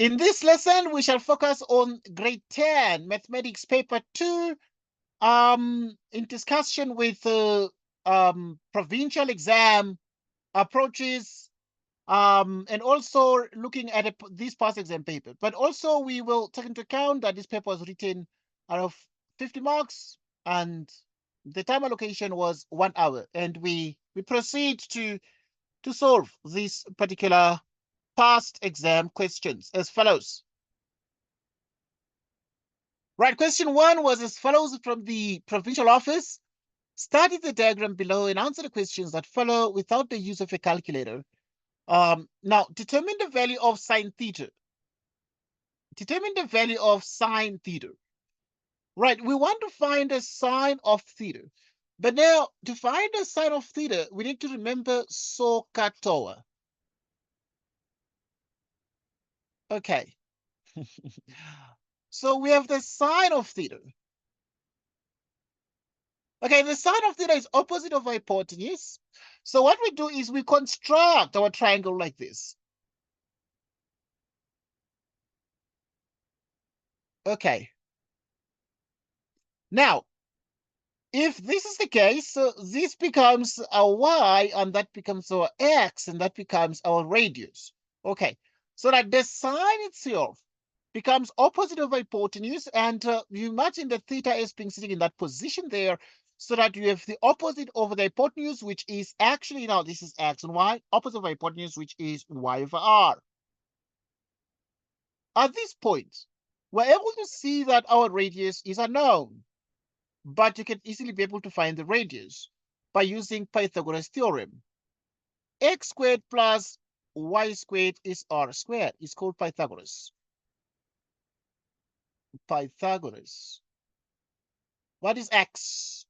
In this lesson, we shall focus on grade 10, mathematics paper 2, in discussion with provincial exam approaches, and also looking at this past exam paper. But also we will take into account that this paper was written out of 50 marks and the time allocation was 1 hour. And we proceed to solve this particular past exam questions as follows. Right, question 1 was as follows from the provincial office. Study the diagram below and answer the questions that follow without the use of a calculator. Now, determine the value of sine theta. Determine the value of sine theta. Right, we want to find the sine of theta. But now, to find the sine of theta, we need to remember SOHCAHTOA. Okay. So we have the sine of theta. Okay, the sine of theta is opposite of hypotenuse. So what we do is we construct our triangle like this. Okay. Now, if this is the case, so this becomes our y, and that becomes our x, and that becomes our radius. Okay, so that the sine itself becomes opposite of hypotenuse, and you imagine the theta as being sitting in that position there, so that you have the opposite over the hypotenuse, which is actually, now this is x and y, opposite of hypotenuse, which is y over r. At this point, we're able to see that our radius is unknown, but you can easily be able to find the radius by using Pythagoras theorem. X squared plus y squared is r squared. It's called Pythagoras. Pythagoras. What is x?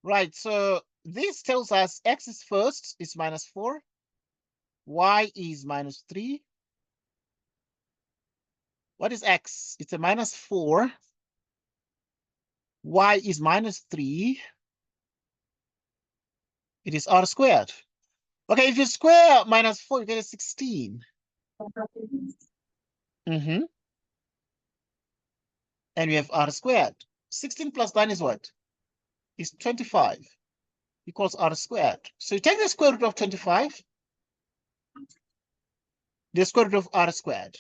Right, so this tells us x is first, is minus 4. Y is minus 3. What is x? It's a minus 4. Y is minus 3. It is r squared. Okay, if you square minus 4, you get a 16. And we have r squared. 16 plus 9 is what? Is 25 equals r squared. So you take the square root of 25, the square root of r squared.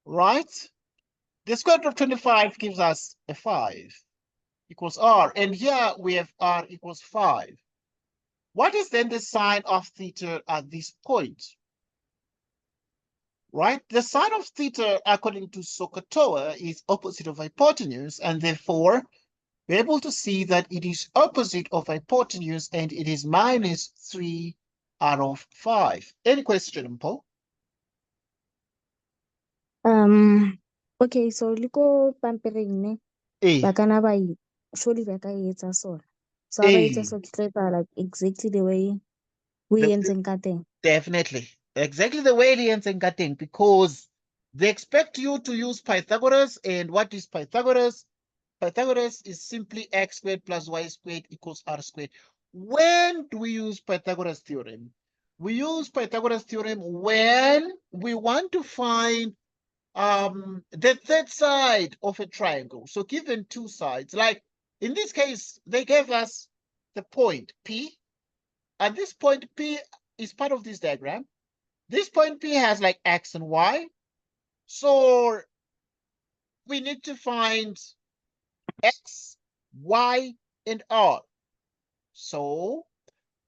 Right? The square root of 25 gives us a 5 equals r. And here we have r equals 5. What is then the sine of theta at this point? Right? The sine of theta, according to SOHCAHTOA, is opposite of hypotenuse, and therefore we're able to see that it is opposite of hypotenuse, and it is minus 3 out of 5. Any question, Paul? Okay, so liko pampiring ne ba kana ba surely ba ka etsa sona. So ba etsa so ke like exactly the way we entseng ka teng. Definitely. Exactly the way the entseng ka teng, because they expect you to use Pythagoras. And what is Pythagoras? Pythagoras is simply x squared plus y squared equals r squared. When do we use Pythagoras theorem? We use Pythagoras theorem when we want to find the third side of a triangle. So given two sides, like in this case, they gave us the point P, and this point P is part of this diagram. This point P has like x and y. So we need to find x, y, and r. So,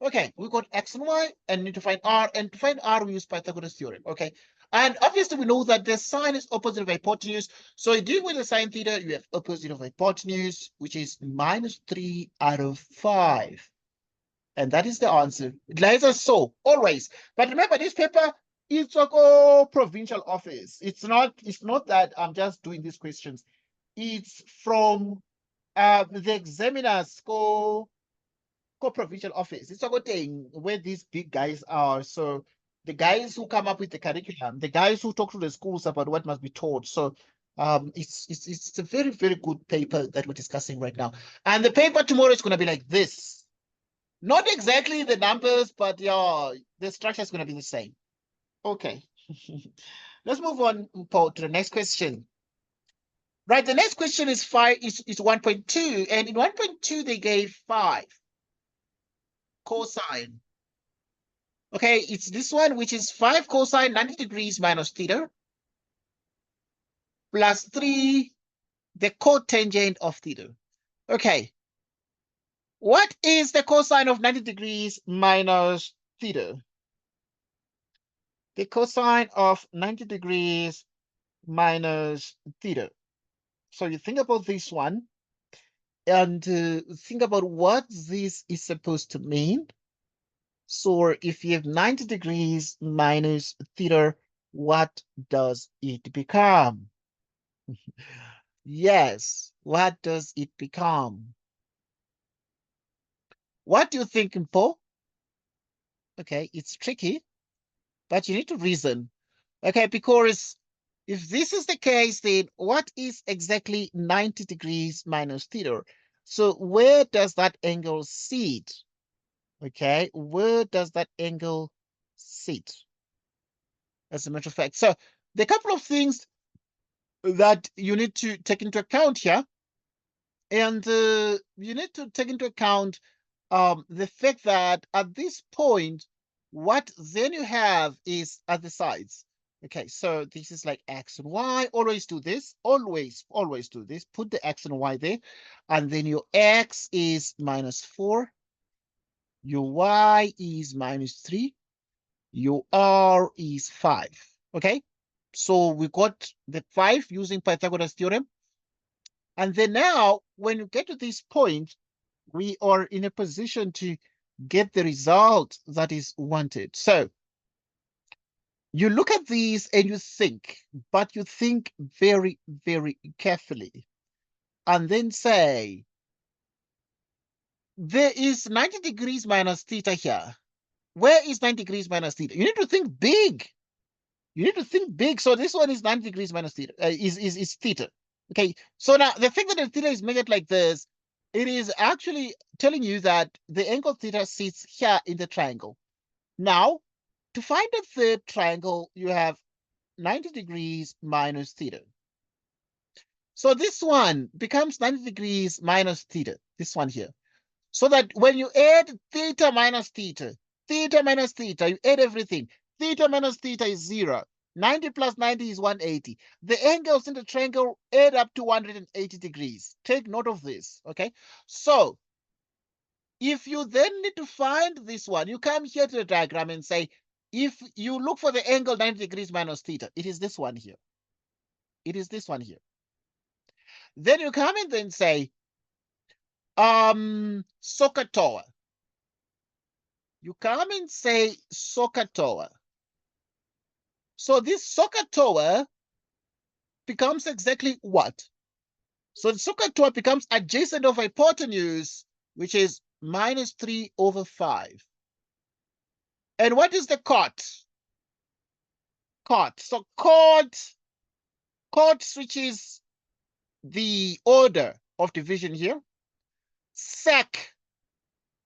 okay, we got x and y, and need to find r. And to find r, we use Pythagoras theorem. Okay, and obviously we know that the sine is opposite of hypotenuse. So dealing with the sine theta, you have opposite of hypotenuse, which is minus 3 out of 5. And that is the answer. It lies as so, always. But remember, this paper is a provincial office. It's not that I'm just doing these questions. It's from the examiners provincial office. It's a Gauteng, where these big guys are. So the guys who come up with the curriculum, the guys who talk to the schools about what must be taught. So it's a very, very good paper that we're discussing right now. And the paper tomorrow is going to be like this. Not exactly the numbers, but yeah, the structure is going to be the same. Okay. Let's move on, Paul, to the next question. Right, the next question is 1.2, and in 1.2 they gave 5 cosine. Okay, it's this one, which is 5 cosine 90 degrees minus theta plus 3 the cotangent of theta. Okay, what is the cosine of 90 degrees minus theta? The cosine of 90 degrees minus theta. So you think about this one and think about what this is supposed to mean. So if you have 90 degrees minus theta, what does it become? Yes, what does it become? What do you think, Paul? Okay, it's tricky, but you need to reason. Okay, because if this is the case, then what is exactly 90 degrees minus theta? So where does that angle sit? Okay, where does that angle sit? As a matter of fact, so there are a couple of things that you need to take into account here. And you need to take into account the fact that at this point, what then you have is at the sides. Okay, so this is like X and Y. Always do this. Always do this. Put the X and Y there. And then your X is minus 4. Your Y is minus 3. Your R is 5. Okay, so we got the 5 using Pythagoras theorem. And then now, when you get to this point, we are in a position to get the result that is wanted. So you look at these and you think, but you think very, very carefully. And then say, there is 90 degrees minus theta here. Where is 90 degrees minus theta? You need to think big. You need to think big. So this one is 90 degrees minus theta, is theta. Okay, so now the fact that the theta is measured like this, it is actually telling you that the angle theta sits here in the triangle. Now, to find the third triangle, you have 90 degrees minus theta. So this one becomes 90 degrees minus theta, this one here. So that when you add theta minus theta, you add everything. Theta minus theta is 0. 90 plus 90 is 180. The angles in the triangle add up to 180 degrees. Take note of this, okay? So if you then need to find this one, you come here to the diagram and say, if you look for the angle 90 degrees minus theta, it is this one here. It is this one here. Then you come and then say, SOHCAHTOA. You come and say SOHCAHTOA. So this SOHCAHTOA becomes exactly what? So the SOHCAHTOA becomes adjacent of hypotenuse, which is minus 3 over 5. And what is the cot? Cot. So cot switches the order of division here. Sec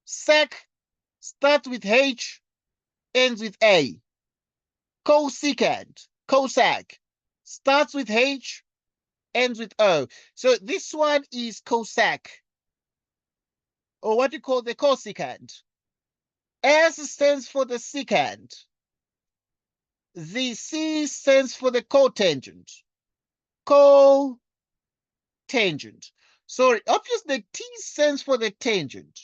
starts with H, ends with A. Cosecant, cosec, starts with H, ends with O. So this one is cosec, or what you call the cosecant. S stands for the secant. The C stands for the cotangent. Cotangent. So obviously the T stands for the tangent.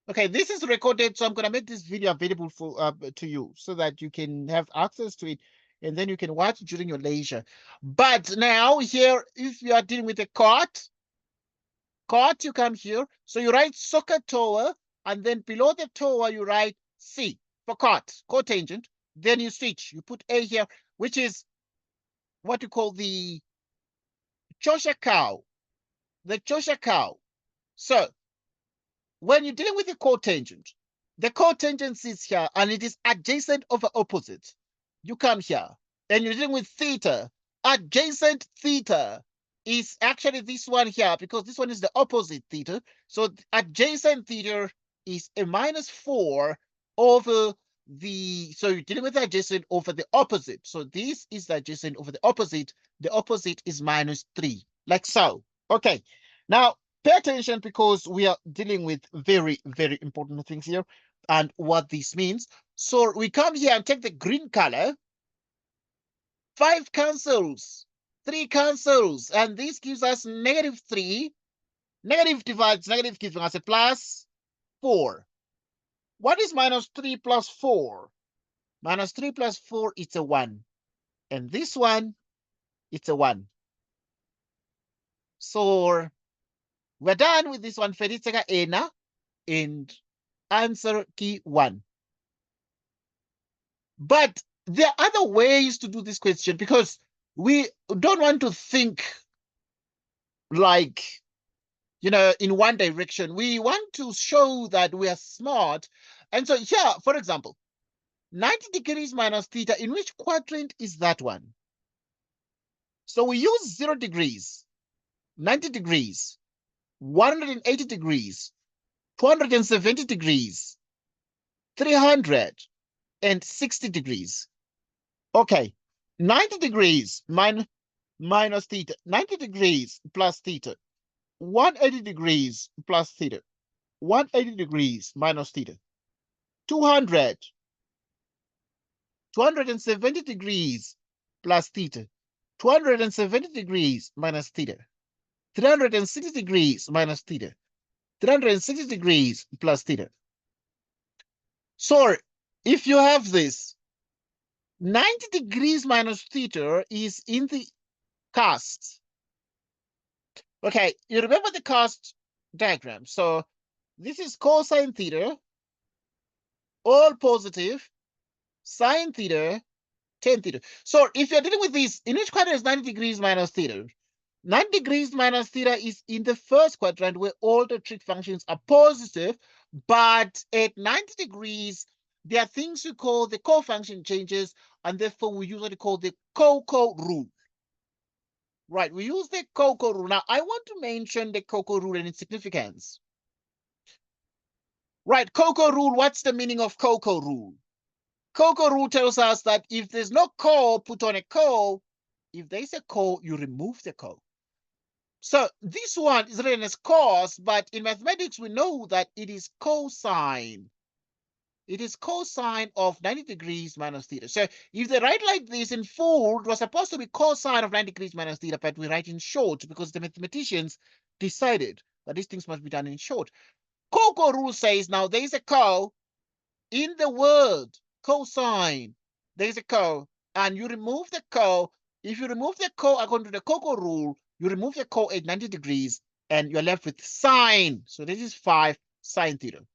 Okay, this is recorded, so I'm going to make this video available for to you so that you can have access to it, and then you can watch it during your leisure. But now here, if you are dealing with a cot, you come here. So you write SOHCAHTOA, and then below the TOA you write C for cotangent. Then you switch. You put A here, which is what you call the Choshakau. The Choshakau. So when you're dealing with a cotangent, the cotangent sits here and it is adjacent over opposite. You come here and you're dealing with theta. Adjacent theta is actually this one here because this one is the opposite theta. So adjacent theta is a minus 4 over so you're dealing with the adjacent over the opposite. So this is the adjacent over the opposite. The opposite is -3, like so. Okay, now pay attention because we are dealing with very, very important things here and what this means. So we come here and take the green color. 5 cancels, 3 cancels, and this gives us -3. Negative divides negative, giving us a +4. What is -3 plus 4? -3 plus 4, it's a 1. And this one, it's a 1. So we're done with this one. Feditega ena, and answer key 1. But there are other ways to do this question because we don't want to think like, in one direction. We want to show that we are smart. And so here, for example, 90 degrees minus theta, in which quadrant is that one? So we use 0 degrees, 90 degrees, 180 degrees, 270 degrees, 360 degrees. Okay, 90 degrees minus theta, 90 degrees plus theta, 180 degrees plus theta, 180 degrees minus theta, 270 degrees plus theta, 270 degrees minus theta, 360 degrees minus theta, 360 degrees plus theta. So if you have this, 90 degrees minus theta is in the cast. Okay, you remember the cast diagram. So this is cosine theta, all positive, sine theta, tan theta. So if you're dealing with this, in which quadrant is 90 degrees minus theta? 90 degrees minus theta is in the first quadrant where all the trig functions are positive, but at 90 degrees, there are things we call the co-function changes, and therefore we use what we call the Coco rule. Right, we use the Coco rule. Now, I want to mention the Coco rule and its significance. Right, Coco rule, what's the meaning of Coco rule? Coco rule tells us that if there's no co, put on a co. If there's a co, you remove the co. So this one is written as cos, but in mathematics, we know that it is cosine. It is cosine of 90 degrees minus theta. So if they write like this in full, it was supposed to be cosine of 90 degrees minus theta, but we write in short because the mathematicians decided that these things must be done in short. Coco rule says now there is a co in the word cosine. There is a co, and you remove the co. If you remove the co according to the Coco rule, you remove the co at 90 degrees, and you're left with sine. So this is 5 sine theta.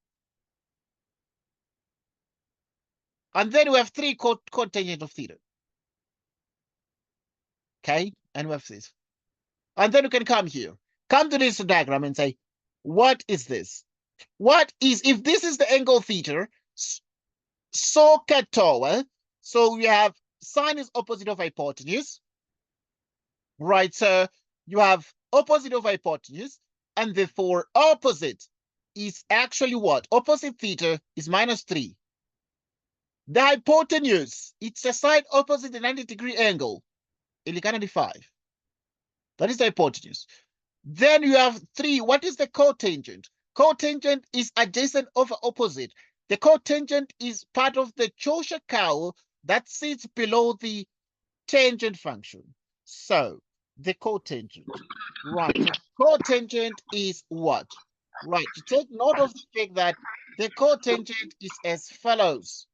And then we have 3 cotangent of theta. Okay, and we have this. And then you can come here. Come to this diagram and say, what is this? What is, if this is the angle theta, so katoa, so we have sine is opposite of hypotenuse. Right, so you have opposite of hypotenuse, and therefore opposite is actually what? Opposite theta is -3. The hypotenuse, it's the side opposite the 90-degree angle, ilikana 5. That is the hypotenuse. Then you have 3. What is the cotangent? Cotangent is adjacent over opposite. The cotangent is part of the Chaucer curl that sits below the tangent function. So the cotangent, right? So cotangent is what? Right, to take note of the fact that the cotangent is as follows.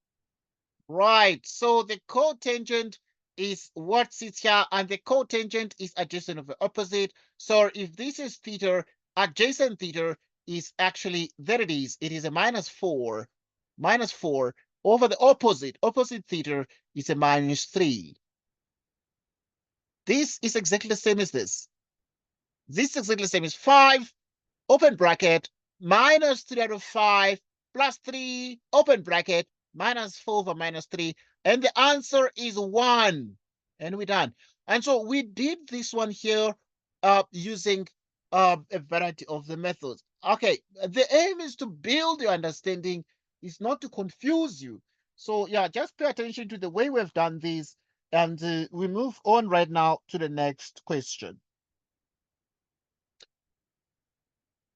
Right, so the cotangent is what sits here, and the cotangent is adjacent of the opposite. So if this is theta, adjacent theta is actually, there it is a -4, -4 over the opposite theta is a -3. This is exactly the same as this. This is exactly the same as 5, open bracket, -3 out of 5, plus 3, open bracket, -4 over -3. And the answer is 1. And we're done. And so we did this one here using a variety of the methods. Okay, the aim is to build your understanding, is not to confuse you. So yeah, just pay attention to the way we've done this, and we move on right now to the next question.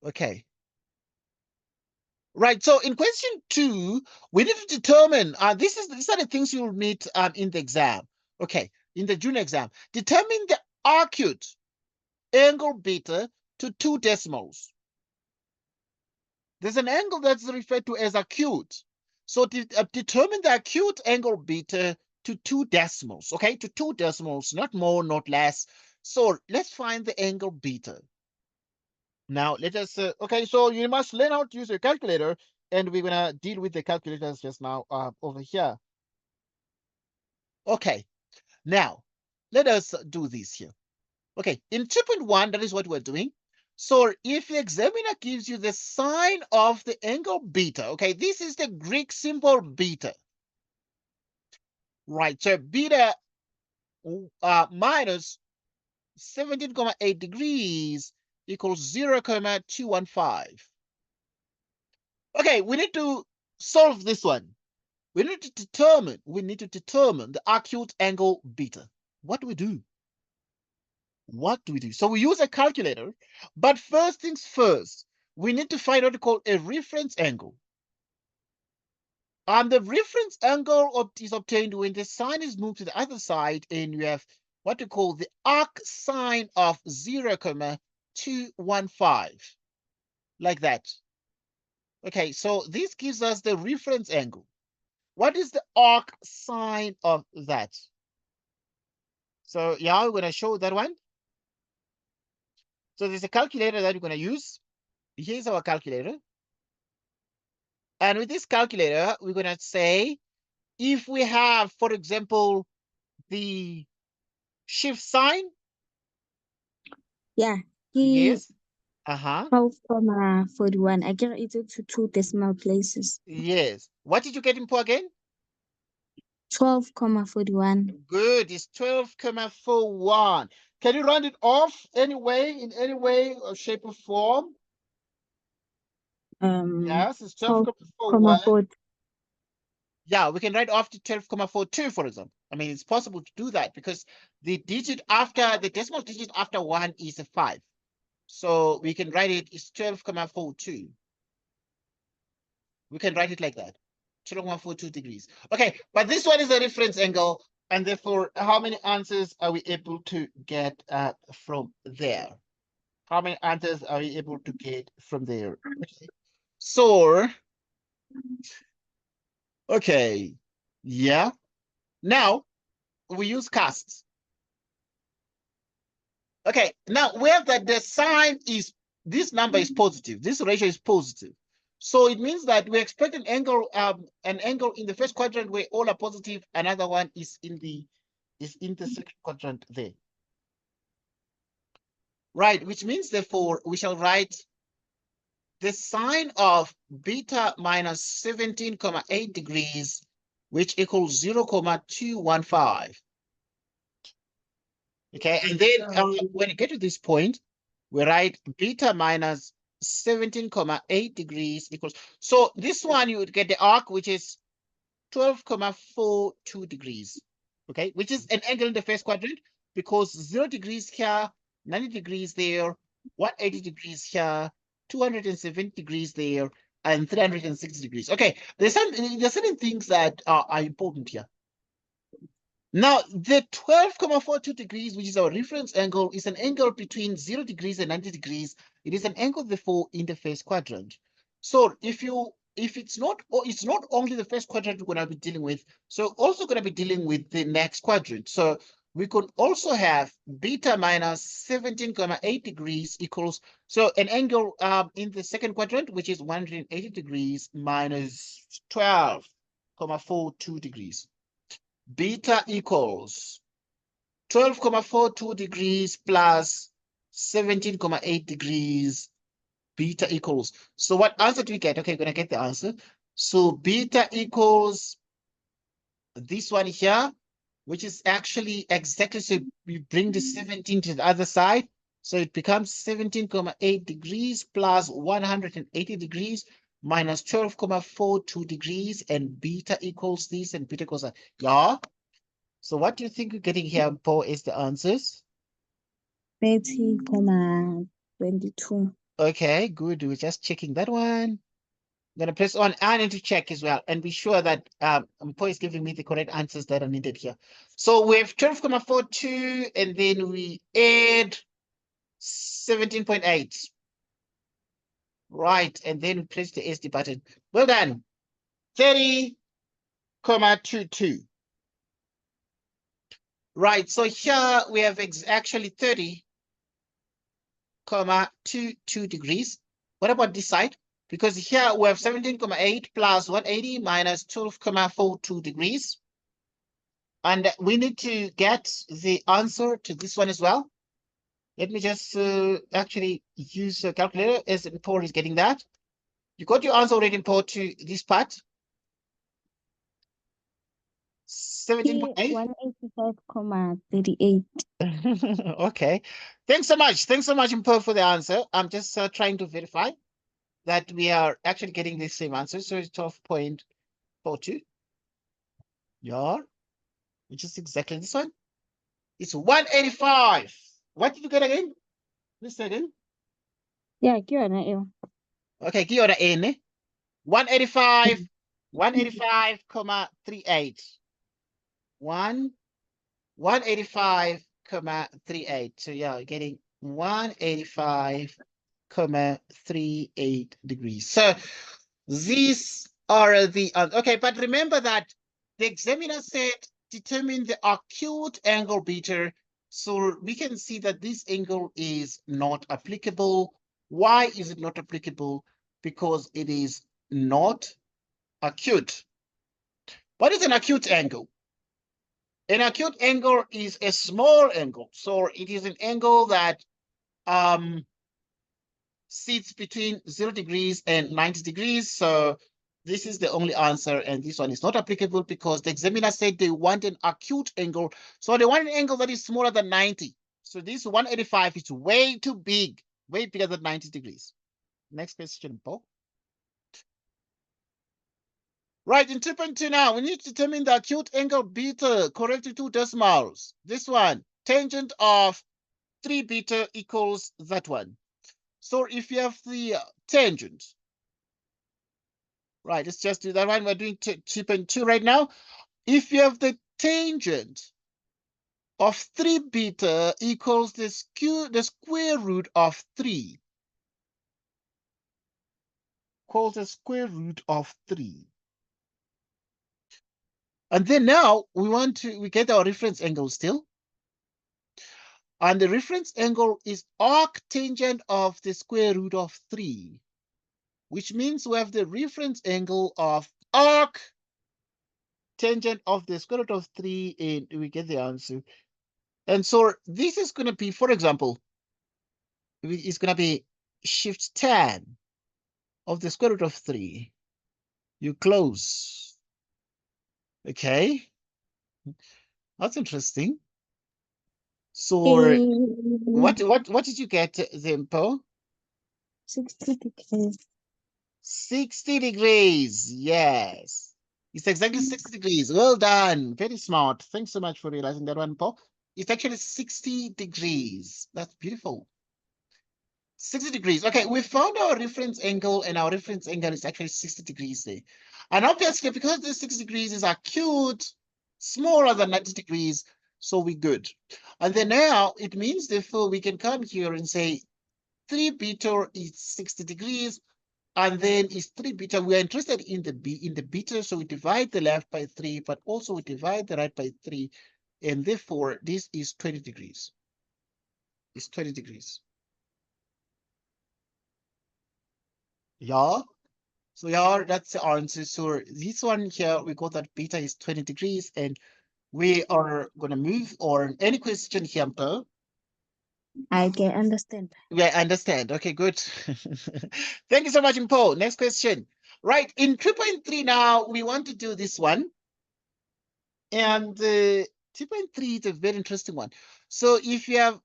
Okay. Right. So in question 2, we need to determine, these are the things you'll meet in the exam. Okay. In the junior exam, determine the acute angle beta to 2 decimals. There's an angle that's referred to as acute. So determine the acute angle beta to 2 decimals. Okay. To 2 decimals, not more, not less. So let's find the angle beta. Now, let us, okay, so you must learn how to use your calculator, and we're going to deal with the calculators just now over here. Okay, now, let us do this here. Okay, in 2.1, that is what we're doing. So if the examiner gives you the sign of the angle beta, okay, this is the Greek symbol beta. Right, so beta minus 17.8 degrees equals 0.215. Okay, we need to solve this one. We need to determine the acute angle beta. What do we do? What do we do? So we use a calculator, but first things first, we need to find what we call a reference angle. And the reference angle is obtained when the sign is moved to the other side and you have what we call the arc sine of 0.215, like that. Okay, so this gives us the reference angle. What is the arc sine of that? So yeah, we're going to show that one. So there's a calculator that we're going to use. Here's our calculator. And with this calculator, we're going to say, if we have, for example, the shift sign. Yeah. Yes. 12.41. I get it to 2 decimal places. Yes. What did you get in Po again? 12.41. Good. It's 12.41. Can you round it off anyway, in any way or shape or form? Yes, it's 12.41. Yeah, we can write off to 12.42, for example. I mean, it's possible to do that because the decimal digit after 1 is a 5. So we can write it is 12.42. We can write it like that, 12.42 degrees. Okay, but this one is a reference angle, and therefore, how many answers are we able to get from there? How many answers are we able to get from there? Okay. So, okay, yeah. Now, we use casts. Okay, now we have that the sign is, this number is positive, this ratio is positive. So it means that we expect an angle in the first quadrant where all are positive, another one is in the second quadrant there. Right, which means therefore we shall write the sine of beta minus 17.8 degrees, which equals 0.215. Okay, and then when you get to this point, we write beta minus 17.8 degrees equals, so this one you would get the arc, which is 12.42 degrees, okay, which is an angle in the first quadrant, because 0 degrees here, 90 degrees there, 180 degrees here, 270 degrees there, and 360 degrees. Okay, there's certain things that are important here. Now, the 12.42 degrees, which is our reference angle, is an angle between 0 degrees and 90 degrees. It is an angle, therefore, in the first quadrant. So if it's not only the first quadrant we're going to be dealing with, so also going to be dealing with the next quadrant. So we could also have beta minus 17.8 degrees equals, so an angle in the second quadrant, which is 180 degrees minus 12.42 degrees. Beta equals 12.42 degrees plus 17.8 degrees. Beta equals, so what answer do we get? Okay, we're gonna get the answer. So beta equals this one here, which is actually exactly, so we bring the 17 to the other side, so it becomes 17.8 degrees plus 180 degrees, minus 12,42 degrees, and beta equals this, and beta equals that. Yeah. So what do you think we're getting here, Paul, is the answers? 30,22. Okay, good. We're just checking that one. I'm gonna press on. I need to check as well and be sure that Paul is giving me the correct answers that are needed here. So we have 12,42, and then we add 17.8. Right, and then we press the SD button. Well done. 30,22. Right, so here we have actually 30,22 degrees. What about this side? Because here we have 17,8 plus 180 minus 12,42 degrees. And we need to get the answer to this one as well. Let me just actually use a calculator as Paul is getting that. You got your answer already, Paul, to this part. 17.8. 185,38. Okay. Thanks so much. Thanks so much, Paul, for the answer. I'm just trying to verify that we are actually getting the same answer. So it's 12.42. Yeah, which is exactly this one. It's 185. What did you get again? This again? Yeah, ke yona eo. Okay, ke yona ene. 185, 185,38. 185,38. So yeah, you're getting 185,38 degrees. So these are the okay, but remember that the examiner said determine the acute angle beta. So we can see that this angle is not applicable. Why is it not applicable? Because it is not acute. What is an acute angle? An acute angle is a small angle. So it is an angle that sits between 0 degrees and 90 degrees. So this is the only answer, and this one is not applicable because the examiner said they want an acute angle. So they want an angle that is smaller than 90. So this 185 is way too big, way bigger than 90 degrees. Next question, Paul. Right, in 2.2 now, we need to determine the acute angle beta correct to 2 decimals. This one, tangent of 3 beta equals that one. So if you have the tangent, right, let's just do that one. We're doing 2.2 right now. If you have the tangent of 3 beta equals the square root of 3, equals the square root of 3. And then now we get our reference angle still. And the reference angle is arctangent of the square root of 3, which means we have the reference angle of arctangent of the square root of 3, and we get the answer. And so this is going to be, for example, it's going to be shift tan of the square root of 3. You close. Okay. That's interesting. So what did you get, Zempo? 60 degrees. 60 degrees. Yes. It's exactly 60 degrees. Well done. Very smart. Thanks so much for realizing that one, Paul. It's actually 60 degrees. That's beautiful. 60 degrees. Okay, we found our reference angle, and our reference angle is actually 60 degrees there. And obviously, because the 60 degrees is acute, smaller than 90 degrees, so we're good. And then now it means, therefore, we can come here and say 3 beta is 60 degrees, and then is 3 beta. We are interested in the beta, so we divide the left by 3, but also we divide the right by 3, and therefore this is 20 degrees. It's 20 degrees. Yeah. So yeah, that's the answer. So this one here, we got that beta is 20 degrees, and we are gonna move on. Any question here, Paul? I can understand. Yeah, I understand. Okay, good. Thank you so much, Paul. Next question. Right, in 2.3 now, we want to do this one. And 2.3 is a very interesting one. So if you have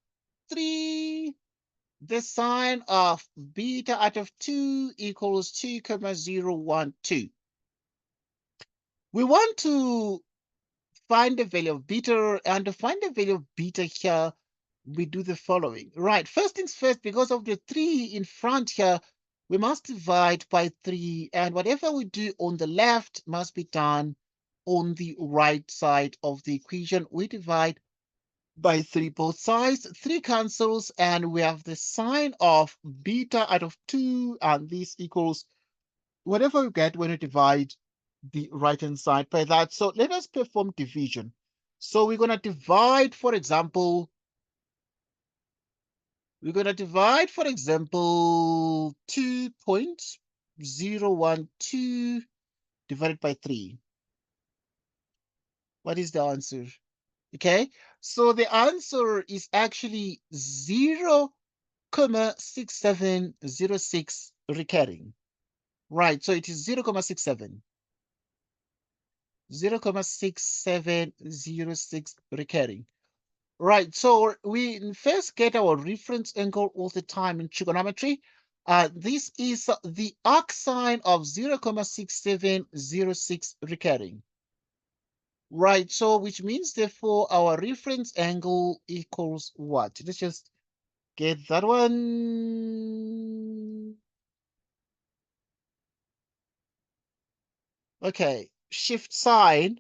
3 the sine of beta out of 2 equals 2,012. We want to find the value of beta, and to find the value of beta here, we do the following. Right, first things first, because of the 3 in front here, we must divide by 3, and whatever we do on the left must be done on the right side of the equation. We divide by 3 both sides, 3 cancels, and we have the sine of beta out of 2, and this equals whatever we get when we divide the right-hand side by that. So let us perform division. So we're going to divide, for example, 2.012 divided by 3. What is the answer? Okay, so the answer is actually 0,6706 recurring. Right, so it is 0,67. 0,6706 recurring. Right, so we first get our reference angle all the time in trigonometry. This is the arc sine of 0,6706 recurring. Right, so which means therefore our reference angle equals what? Let's just get that one. Okay, shift sine,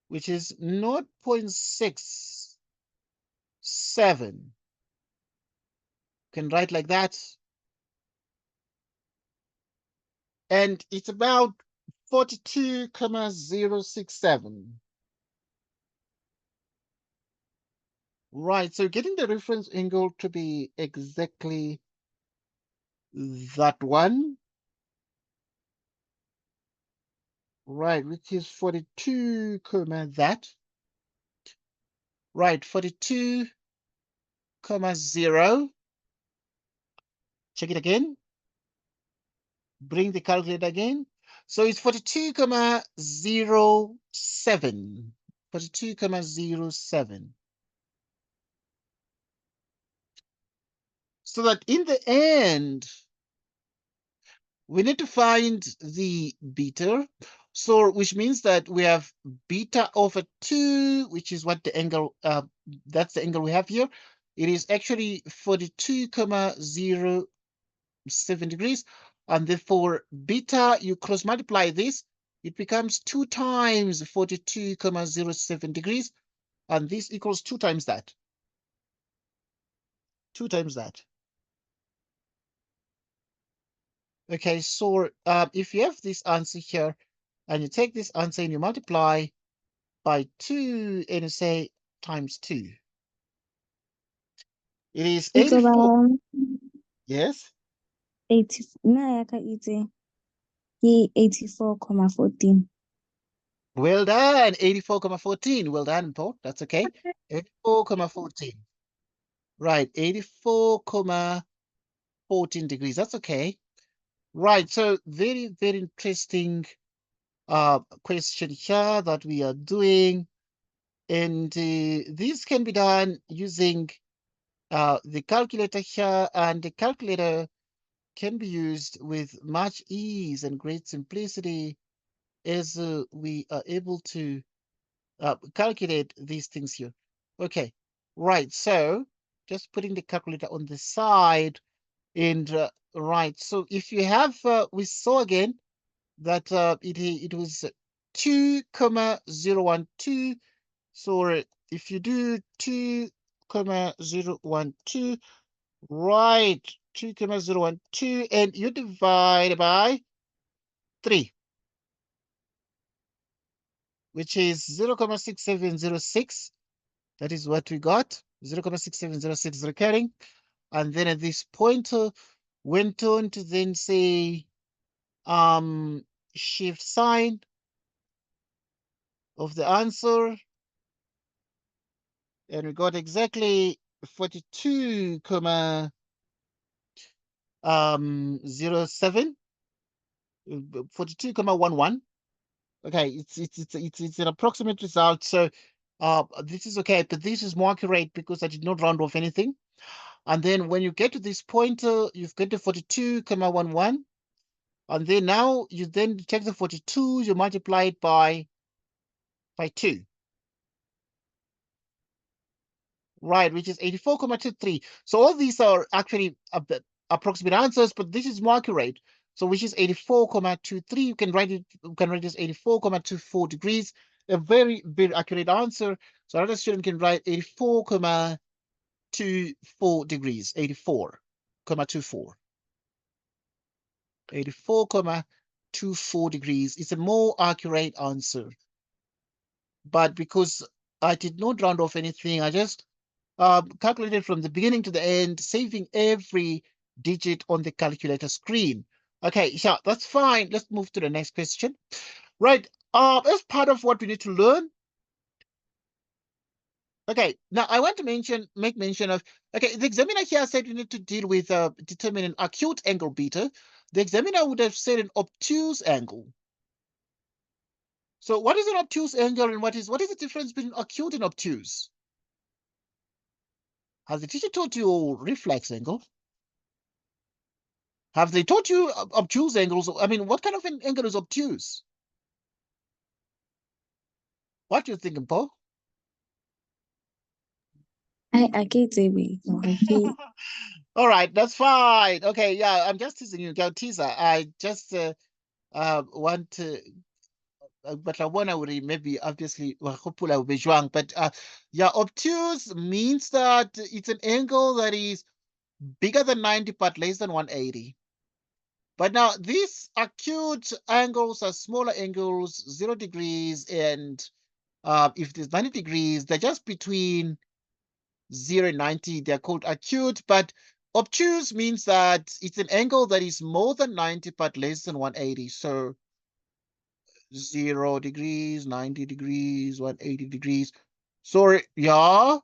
which is 0.67. Can write like that. And it's about 42,067. Right, so getting the reference angle to be exactly that one. Right, which is 42, that. Right, 42,0. Check it again. Bring the calculator again. So it's 42,07. 42,07. So that in the end, we need to find the beta. So which means that we have beta over 2, which is what the angle, that's the angle we have here. It is actually 42,07 degrees. And therefore beta, you cross multiply this, it becomes 2 times 42,07 degrees. And this equals 2 times that. 2 times that. Okay, so if you have this answer here, and you take this answer and you multiply by 2, and you say times 2. It is 84. Yes? 80, nna yaka itse ke 84,14. Well done, 84,14. Well done, Paul. That's okay. 84,14. Right, 84,14 degrees. That's okay. Right, so very, very interesting question here that we are doing. And this can be done using the calculator here, and the calculator can be used with much ease and great simplicity as we are able to calculate these things here. Okay, right, so just putting the calculator on the side, and right, so if you have, we saw again that it was 2,012. So if you do 2,012, right, 2,012, and you divide by 3, which is 0,6706. That is what we got, 0,6706 recurring. And then at this point, went on to then say shift sign of the answer, and we got exactly 42,07, 42,11. Okay, it's an approximate result. So This is okay, but this is more accurate because I did not round off anything. And then when you get to this pointer, you've got the 42,11. And then now you then take the 42, you multiply it by 2. Right, which is 84,23. So all these are actually approximate answers, but this is more accurate. So which is 84,23. You can write it as 84,24 degrees. A very, very accurate answer. So another student can write 84,24 degrees. 84,24. 84,24 degrees is a more accurate answer. But because I did not round off anything, I just calculated from the beginning to the end, saving every digit on the calculator screen. Okay, yeah, that's fine. Let's move to the next question. Right, as part of what we need to learn. Okay, now I want to make mention of, okay, the examiner here said we need to deal with determine an acute angle beta. The examiner would have said an obtuse angle. So what is an obtuse angle and what is the difference between acute and obtuse? Has the teacher taught you reflex angle? Have they taught you obtuse angles? I mean, what kind of an angle is obtuse? What do you think, Paul? I can't say me. All right, that's fine. Okay, yeah, I'm just teasing you, teaser. I just want to, but I want to maybe obviously, but yeah, obtuse means that it's an angle that is bigger than 90 but less than 180. But now these acute angles are smaller angles, 0 degrees, and if there's 90 degrees, they're just between 0 and 90. They're called acute, but obtuse means that it's an angle that is more than 90 but less than 180. So 0 degrees, 90 degrees, 180 degrees. So yeah,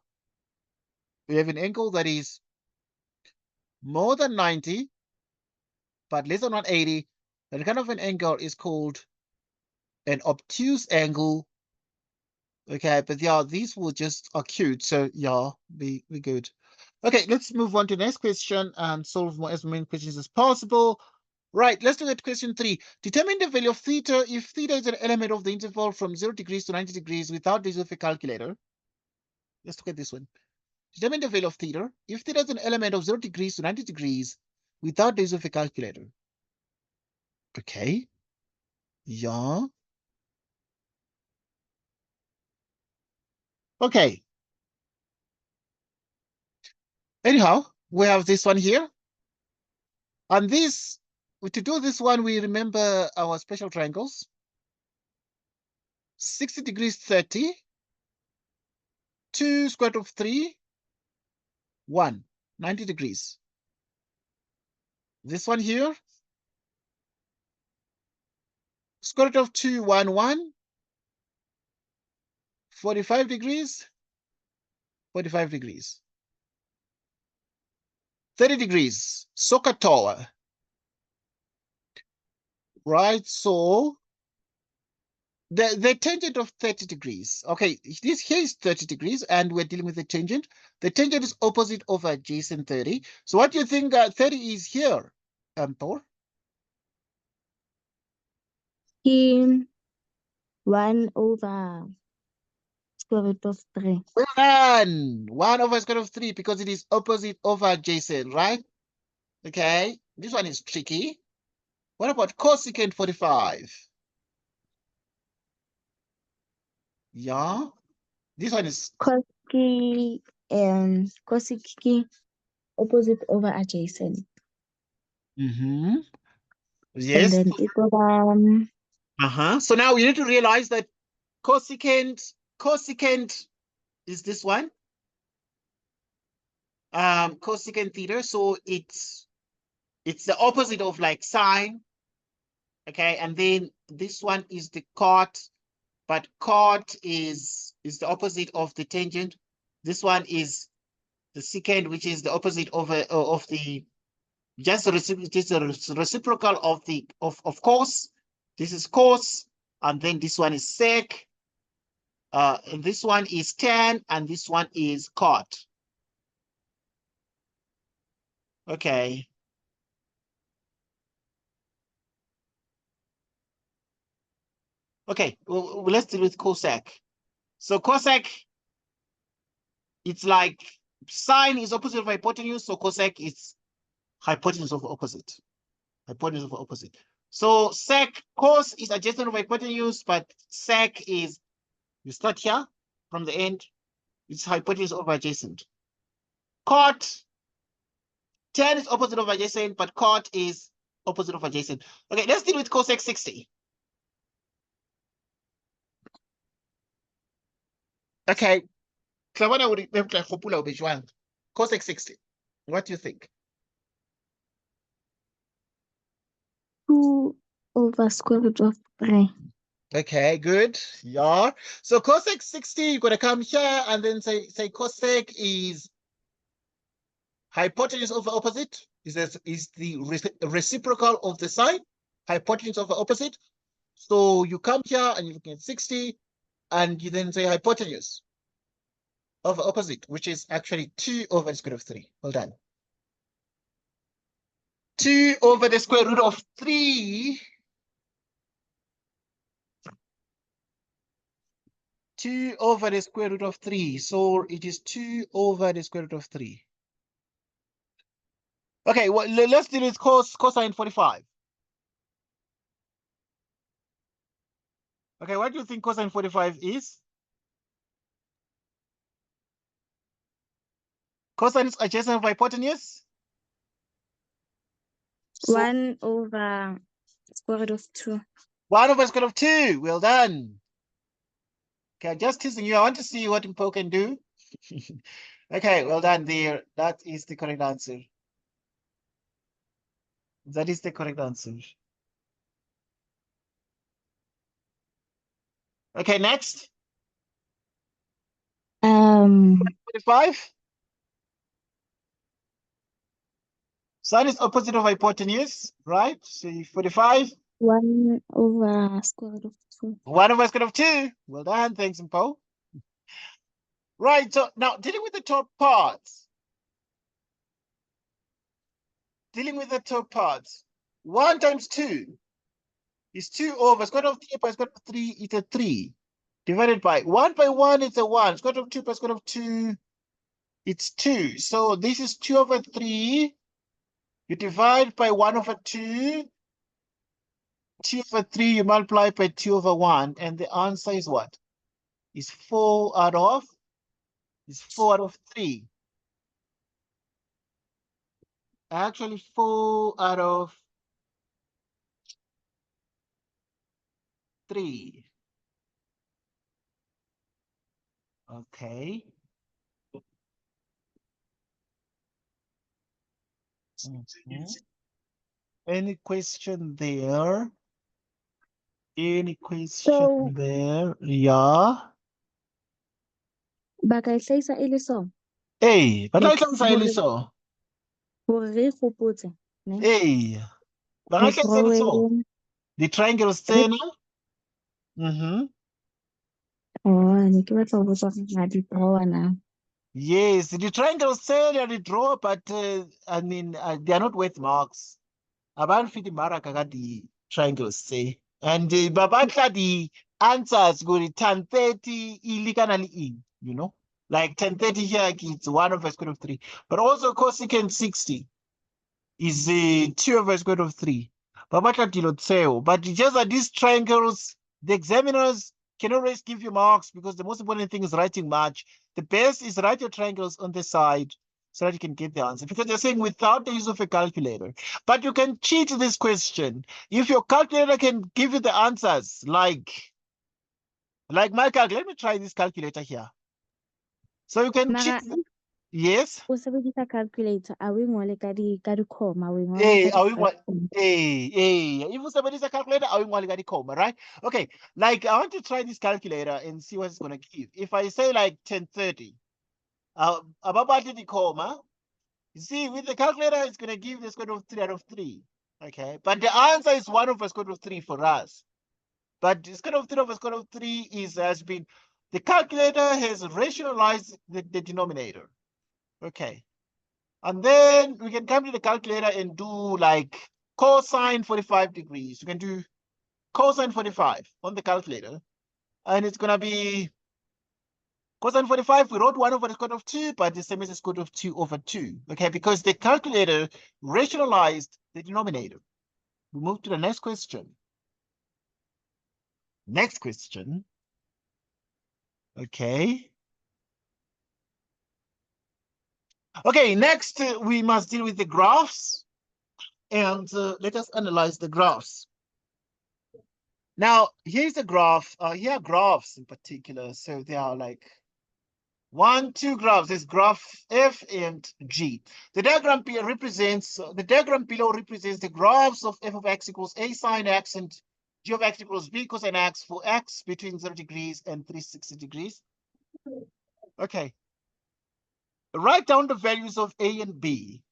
we have an angle that is more than 90 but less than 180. That kind of an angle is called an obtuse angle. Okay, but yeah, these were just acute. So yeah, be good. Okay, let's move on to the next question and solve as many questions as possible. Right, let's look at question 3. Determine the value of theta if theta is an element of the interval from 0 degrees to 90 degrees without the use of a calculator. Let's look at this one. Determine the value of theta if theta is an element of 0 degrees to 90 degrees without the use of a calculator. Okay. Yeah. Okay. Anyhow, we have this one here. And this, to do this one, we remember our special triangles. 60 degrees 30, 2 square root of 3, 1, 90 degrees. This one here, square root of 2, 1, 1, 45 degrees, 45 degrees. 30 degrees, soccer tower. Right, so the tangent of 30 degrees. Okay, this here is 30 degrees, and we're dealing with the tangent. The tangent is opposite of adjacent 30. So what do you think 30 is here, Thor? 1 over square root of 3. Well done. 1 over square root of 3 because it is opposite of adjacent, right? Okay, this one is tricky. What about cosecant 45? Yeah, this one is Cosky opposite over adjacent. Yes. And then it over So now we need to realize that cosecant is this one. Cosecant theta. So it's the opposite of like sine. Okay, and then this one is the cot, but cot is the opposite of the tangent. This one is the secant, which is the opposite of the just it is a reciprocal of the of cos. This is cos, and then this one is sec. And this one is tan, and this one is cot. Okay. Okay, well, let's deal with cosec. So cosec, it's like sine is opposite of hypotenuse, so cosec is hypotenuse of opposite. Hypotenuse of opposite. So sec, cos is adjacent of hypotenuse, but sec is, you start here from the end, it's hypotenuse over adjacent. Cot, tan is opposite of adjacent, but cot is opposite of adjacent. Okay, let's deal with cosec 60. Okay, cosec 60. What do you think? 2 over square root of 3. Okay, good. Yeah. So cosec 60, you're gonna come here and then say cosec is hypotenuse over opposite. Is the reciprocal of the sine, hypotenuse over opposite. So you come here and you look at 60, and you then say hypotenuse over opposite, which is actually 2 over the square root of 3. Well done. 2 over the square root of 3. 2 over the square root of 3. So it is 2 over the square root of 3. Okay, well, let's deal with cosine 45. Okay, what do you think cosine 45 is? Cosine is adjacent of hypotenuse. So 1 over square root of 2. 1 over square root of 2. Well done. Okay, just teasing you. I want to see what Mpo can do. Okay, well done there. That is the correct answer. That is the correct answer. Okay, next. 45. Sine is opposite of hypotenuse, right? So 45. 1 over square root of 2. 1 over square root of 2. Well done. Thanks, Mpo. Right, so now dealing with the top parts. Dealing with the top parts. 1 times 2 is 2 over square root of 3 by square root of 3 is a 3. Divided by 1 by 1, it's a 1. Square root of 2 by square root of 2, it's 2. So this is 2 over 3. You divide by 1 over 2. 2 over 3, you multiply by 2 over 1. And the answer is what? Is 4 out of 3. Actually, 4 out of 3. Okay. Any question there? Any question there? Yeah. Ba ka e hlahisa e le so. Hey, ba tla hlahisa e le so. Hore re hopotse, ne? Hey, ba tla hlahisa e le so. The triangles tsena. Oh, ne ke batla ho botsa hore di draw na. Yes, the triangles tsena di draw, but I mean they are not worth marks. Abantu fit maraka ka di triangles say. And ba batla di answers go di 1030 ilikana li in, you know? Like 1030 here, it's 1 over square root of 3. But also cosecant 60 is 2 over square root of 3. But just that these triangles, the examiners can always give you marks because the most important thing is writing much. The best is write your triangles on the side so that you can get the answer. Because they're saying without the use of a calculator. But you can cheat this question. If your calculator can give you the answers, like my calculator, let me try this calculator here. So you can cheat. Yes. O sebedisa calculator, a o ngole ka di comma, o ngola Hey, ka if you somebody's a calculator, I want to comma, right? Okay, like I want to try this calculator and see what it's gonna give. If I say like 1030, about the comma, you see, with the calculator, it's gonna give the square root of 3 out of 3. Okay, but the answer is 1 over square root of 3 for us. But the square root of 3 over square root of 3 has been The calculator has rationalized the denominator. Okay. And then we can come to the calculator and do like cosine 45 degrees. You can do cosine 45 on the calculator. And it's going to be cosine 45. We wrote 1 over the square root of 2, but the same as the square root of 2 over 2. Okay, because the calculator rationalized the denominator. We move to the next question. Next question. Okay. Okay, next we must deal with the graphs. And let us analyze the graphs. Now, here's a graph. Here are graphs in particular. So they are like 1, 2 graphs. There's graph F and G. The diagram below represents the graphs of f of x equals a sine x and g of x equals b cosine x for x between 0 degrees and 360 degrees. Okay. Write down the values of a and b.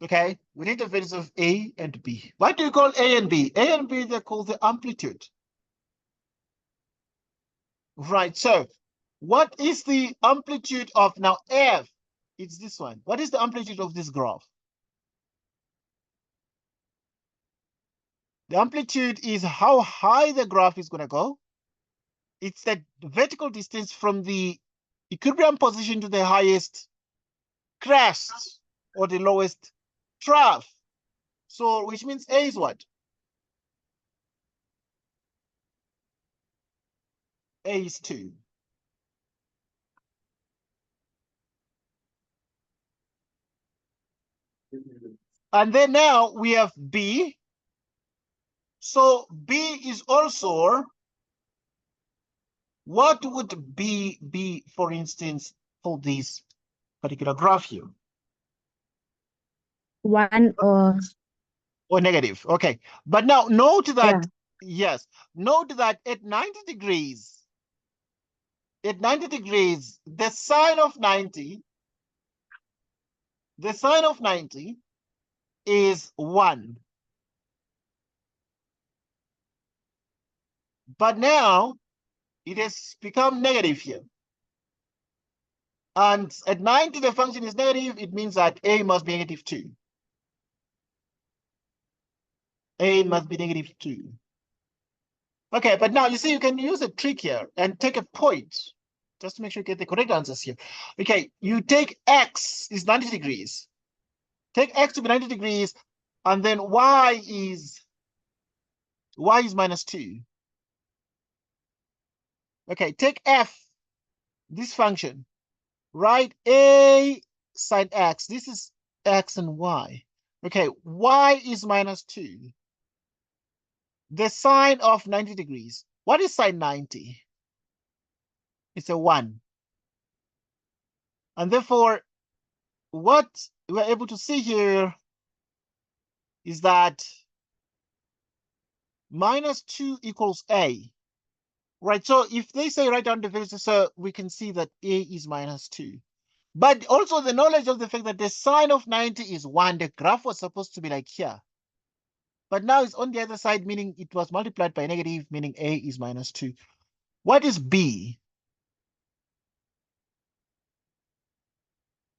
Okay, we need the values of a and b. What do you call a and b? A and b, they're called the amplitude. Right, so what is the amplitude of now f? It's this one. What is the amplitude of this graph? The amplitude is how high the graph is going to go. It's the vertical distance from the equilibrium position to the highest crest or the lowest trough. So, which means a is what? A is 2. And then now we have b. So b is also, what would b be, for instance, for this particular graph here? 1 or negative. Okay. But now note that, yeah. yes, note that at 90 degrees, the sine of 90 is 1. But now it has become negative here. And at 90, the function is negative. It means that a must be negative 2. A must be negative 2. Okay, but now you see, you can use a trick here and take a point just to make sure you get the correct answers here. Okay, you take x is 90 degrees. Take x to be 90 degrees, and then y is minus 2. Okay, take f, this function, write a sine x. This is x and y. Okay, y is minus 2. The sine of 90 degrees. What is sine 90? It's a 1. And therefore, what we're able to see here is that minus 2 equals a. Right, so if they say write down the values, so we can see that a is minus 2. But also the knowledge of the fact that the sine of 90 is 1. The graph was supposed to be like here. But now it's on the other side, meaning it was multiplied by negative, meaning a is minus 2. What is b?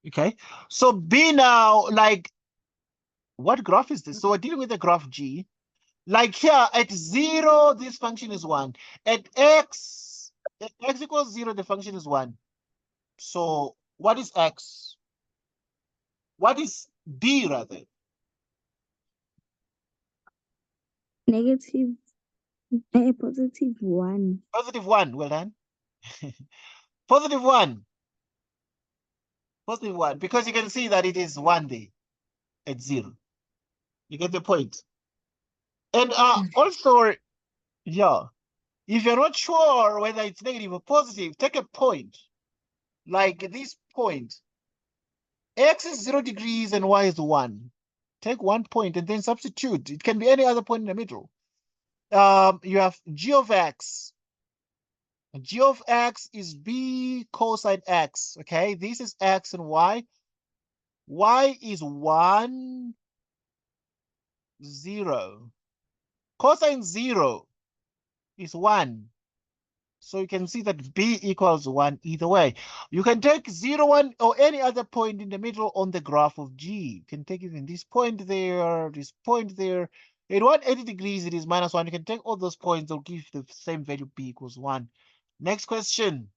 Okay, so b now, like, what graph is this? So we're dealing with the graph G. Like here at 0, this function is 1. At x equals 0, the function is 1. So what is x? What is b rather? Negative, positive 1. Positive 1, well done. Positive 1. Positive 1, because you can see that it is 1 there at 0. You get the point. And also, yeah, if you're not sure whether it's negative or positive, take a point. Like this point. X is 0 degrees and y is 1. Take 1 point and then substitute. It can be any other point in the middle. You have g of x. G of x is b cosine x. Okay, this is x and y. Y is 1, 0. Cosine 0 is 1. So you can see that B equals 1 either way. You can take 0, 1, or any other point in the middle on the graph of G. You can take even this point there, this point there. At 180 degrees, it is -1. You can take all those points, they'll give the same value, B equals 1. Next question.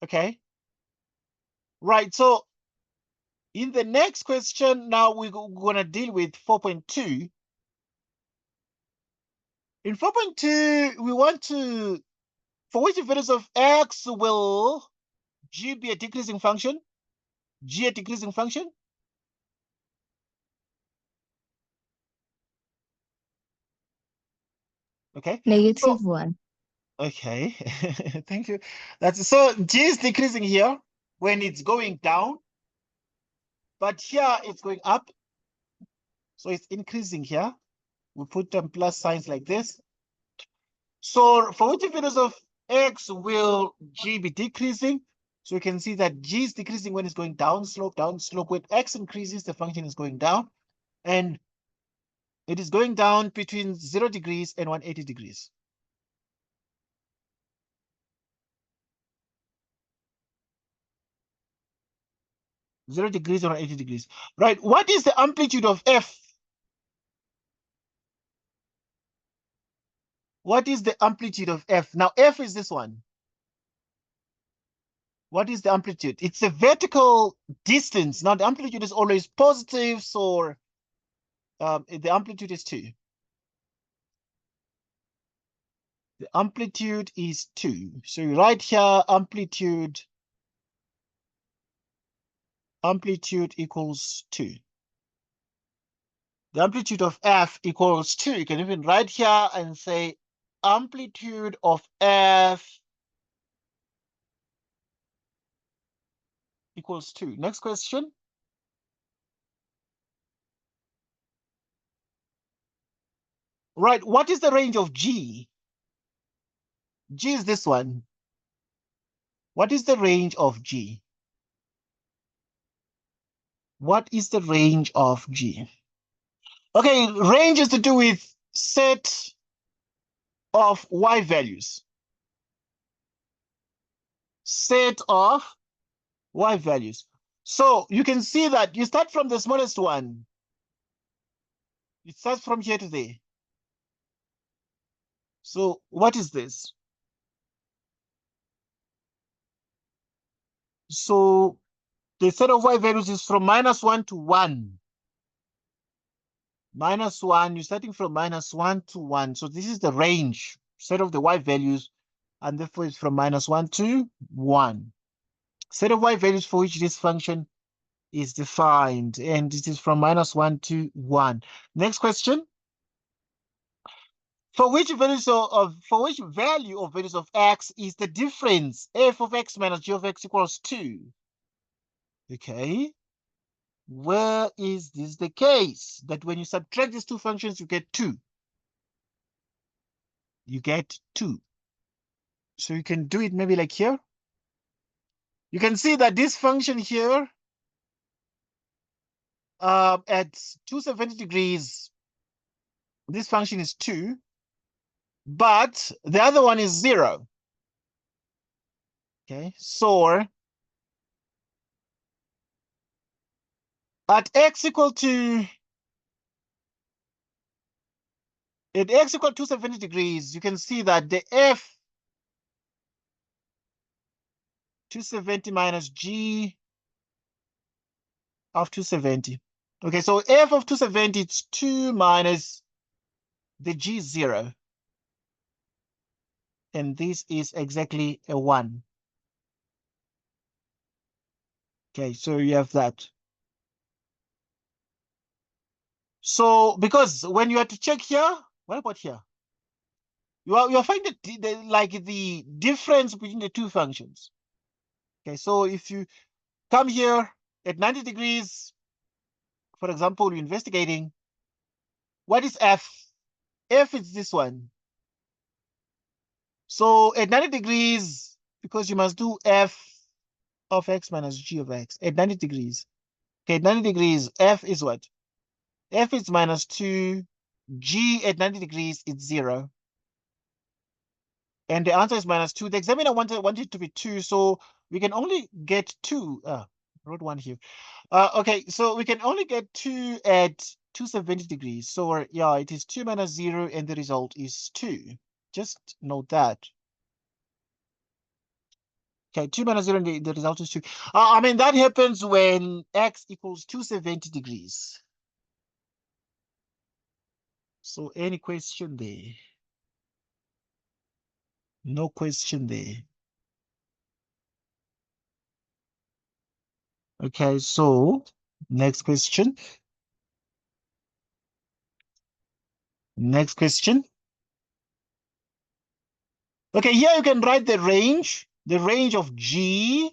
Okay. Right, so in the next question, now we're going to deal with 4.2. In 4.2, we want to, for which values of X will G be a decreasing function? G a decreasing function? Okay. -1. Okay. Thank you. That's so G is decreasing here when it's going down, but here it's going up. So it's increasing here. We put plus signs like this. So for which values of X will G be decreasing? So you can see that G is decreasing when it's going down slope. When X increases, the function is going down. And it is going down between 0 degrees and 180 degrees. Zero degrees or 80 degrees. Right. What is the amplitude of F? What is the amplitude of F? Now, F is this one. What is the amplitude? It's a vertical distance. Now, the amplitude is always positive, so the amplitude is 2. The amplitude is 2. So you write here amplitude equals 2. The amplitude of F equals 2. You can even write here and say amplitude of F equals 2. Next question. Right, what is the range of G? G is this one. What is the range of G? What is the range of G? Okay, range is to do with set of Y values. Set of Y values. So you can see that you start from the smallest one. It starts from here to there. So what is this? So the set of Y values is from -1 to 1. -1, you're starting from -1 to 1. So this is the range, set of the Y values, and therefore it's from -1 to 1. Set of Y values for which this function is defined, and it is from -1 to 1. Next question. For which value of values of X is the difference f of X minus g of X equals 2? Okay. Where is this the case? That when you subtract these two functions, you get 2. You get 2. So you can do it maybe like here. You can see that this function here at 270 degrees, this function is 2, but the other one is 0. Okay, so at x equal 270 degrees, you can see that the f 270 minus g of 270. Okay, so f of 270 it's 2 minus the g 0. And this is exactly a 1. Okay, so you have that. So because when you have to check here, what about here? You are finding the difference between the two functions. Okay, so if you come here at 90 degrees, for example, you're investigating, what is f? F is this one. So at 90 degrees, because you must do f of x minus g of x at 90 degrees. Okay, at 90 degrees, f is what? F is -2, g at 90 degrees, it's 0. And the answer is -2. The examiner wanted it to be 2, so we can only get 2. I wrote 1 here. Okay, so we can only get 2 at 270 degrees. So yeah, it is 2 minus 0, and the result is 2. Just note that. Okay, 2 minus 0, and the result is 2. I mean, that happens when x equals 270 degrees. So any question there? No question there. Okay, so next question. Next question. Okay, here you can write the range of G.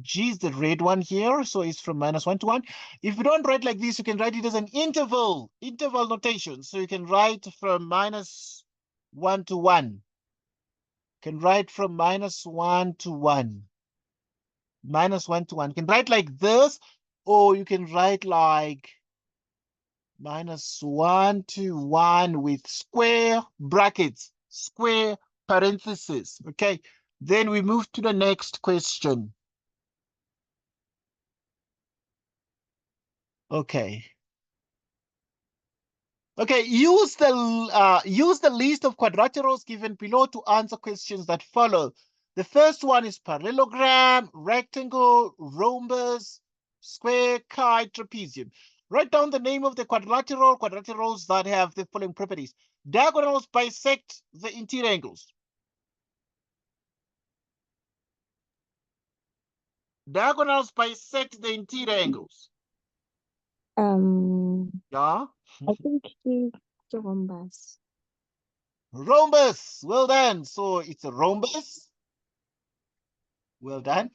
G is the red one here, so it's from -1 to 1. If you don't write like this, you can write it as an interval notation. So you can write from -1 to 1. You can write from -1 to 1. -1 to 1. You can write like this, or you can write like -1 to 1 with square brackets, square parentheses. Okay, then we move to the next question. Okay. Okay, use the list of quadrilaterals given below to answer questions that follow. The first one is parallelogram, rectangle, rhombus, square, kite, trapezium. Write down the name of the quadrilaterals that have the following properties. Diagonals bisect the interior angles. Diagonals bisect the interior angles. Yeah. I think it's rhombus. Rhombus. Well done. So it's a rhombus. Well done.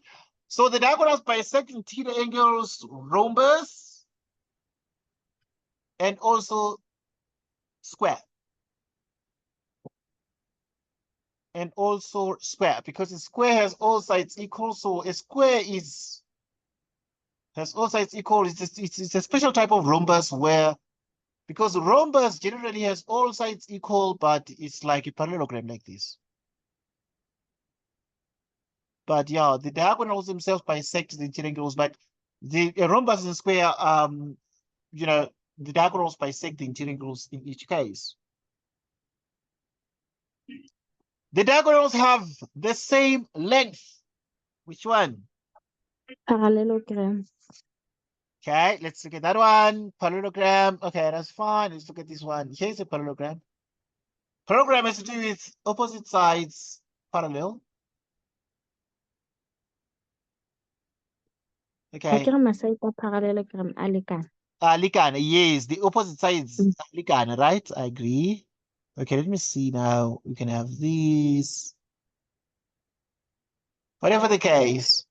So the diagonals bisect interior angles, rhombus, and also square. And also square, because a square has all sides equal. So a square has all sides equal. It's a special type of rhombus where, because rhombus generally has all sides equal, but it's like a parallelogram like this. But yeah, the diagonals themselves bisect the interior angles, but the rhombus and square, you know, the diagonals bisect the interior angles in each case. The diagonals have the same length. Which one? Parallelogram. Okay, let's look at that one. Parallelogram. Okay, that's fine. Let's look at this one. Here's a parallelogram. Parallelogram has to do with opposite sides parallel. Okay. Parallelogram a lekana. Lekana, yes, the opposite sides lekana, right? I agree. Okay, let me see now. We can have these. Whatever the case.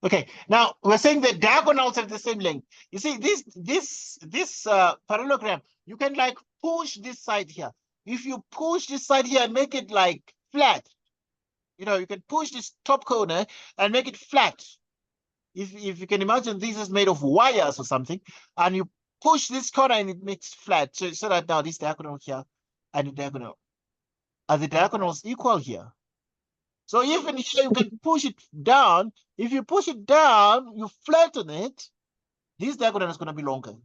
Okay, now we're saying the diagonals have the same length. You see, this parallelogram, you can like push this side here. If you push this side here and make it like flat, you know, you can push this top corner and make it flat. If you can imagine this is made of wires or something, and you push this corner and it makes flat. So that now this diagonal here and the diagonal, are the diagonals equal here? So even here you can push it down. If you push it down, you flatten it, this diagonal is going to be longer.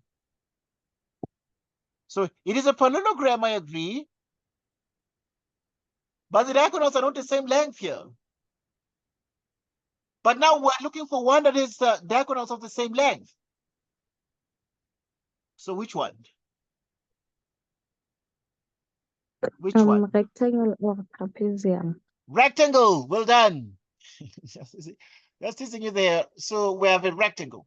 So it is a parallelogram, I agree. But the diagonals are not the same length here. But now we're looking for one that is diagonals of the same length. So which one? Which one? Rectangle or trapezium. Rectangle. Well done. Just teasing you there. So we have a rectangle.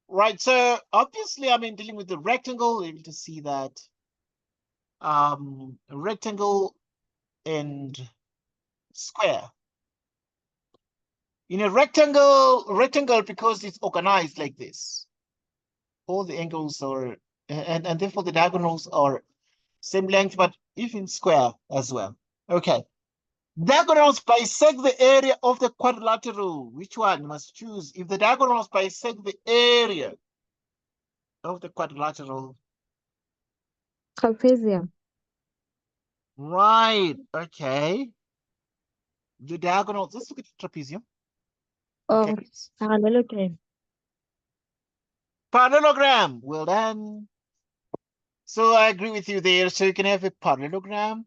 Right. So obviously, I mean, dealing with the rectangle, able to see that rectangle and square. In a rectangle, because it's organized like this, all the angles are, and therefore the diagonals are same length, but even square as well. Okay. Diagonals bisect the area of the quadrilateral. Which one? You must choose. If the diagonals bisect the area of the quadrilateral, Trapezium. Right. Okay. The diagonal. Let's look at the trapezium. Okay. Or parallelogram. Parallelogram. Well done. So I agree with you there. So you can have a parallelogram.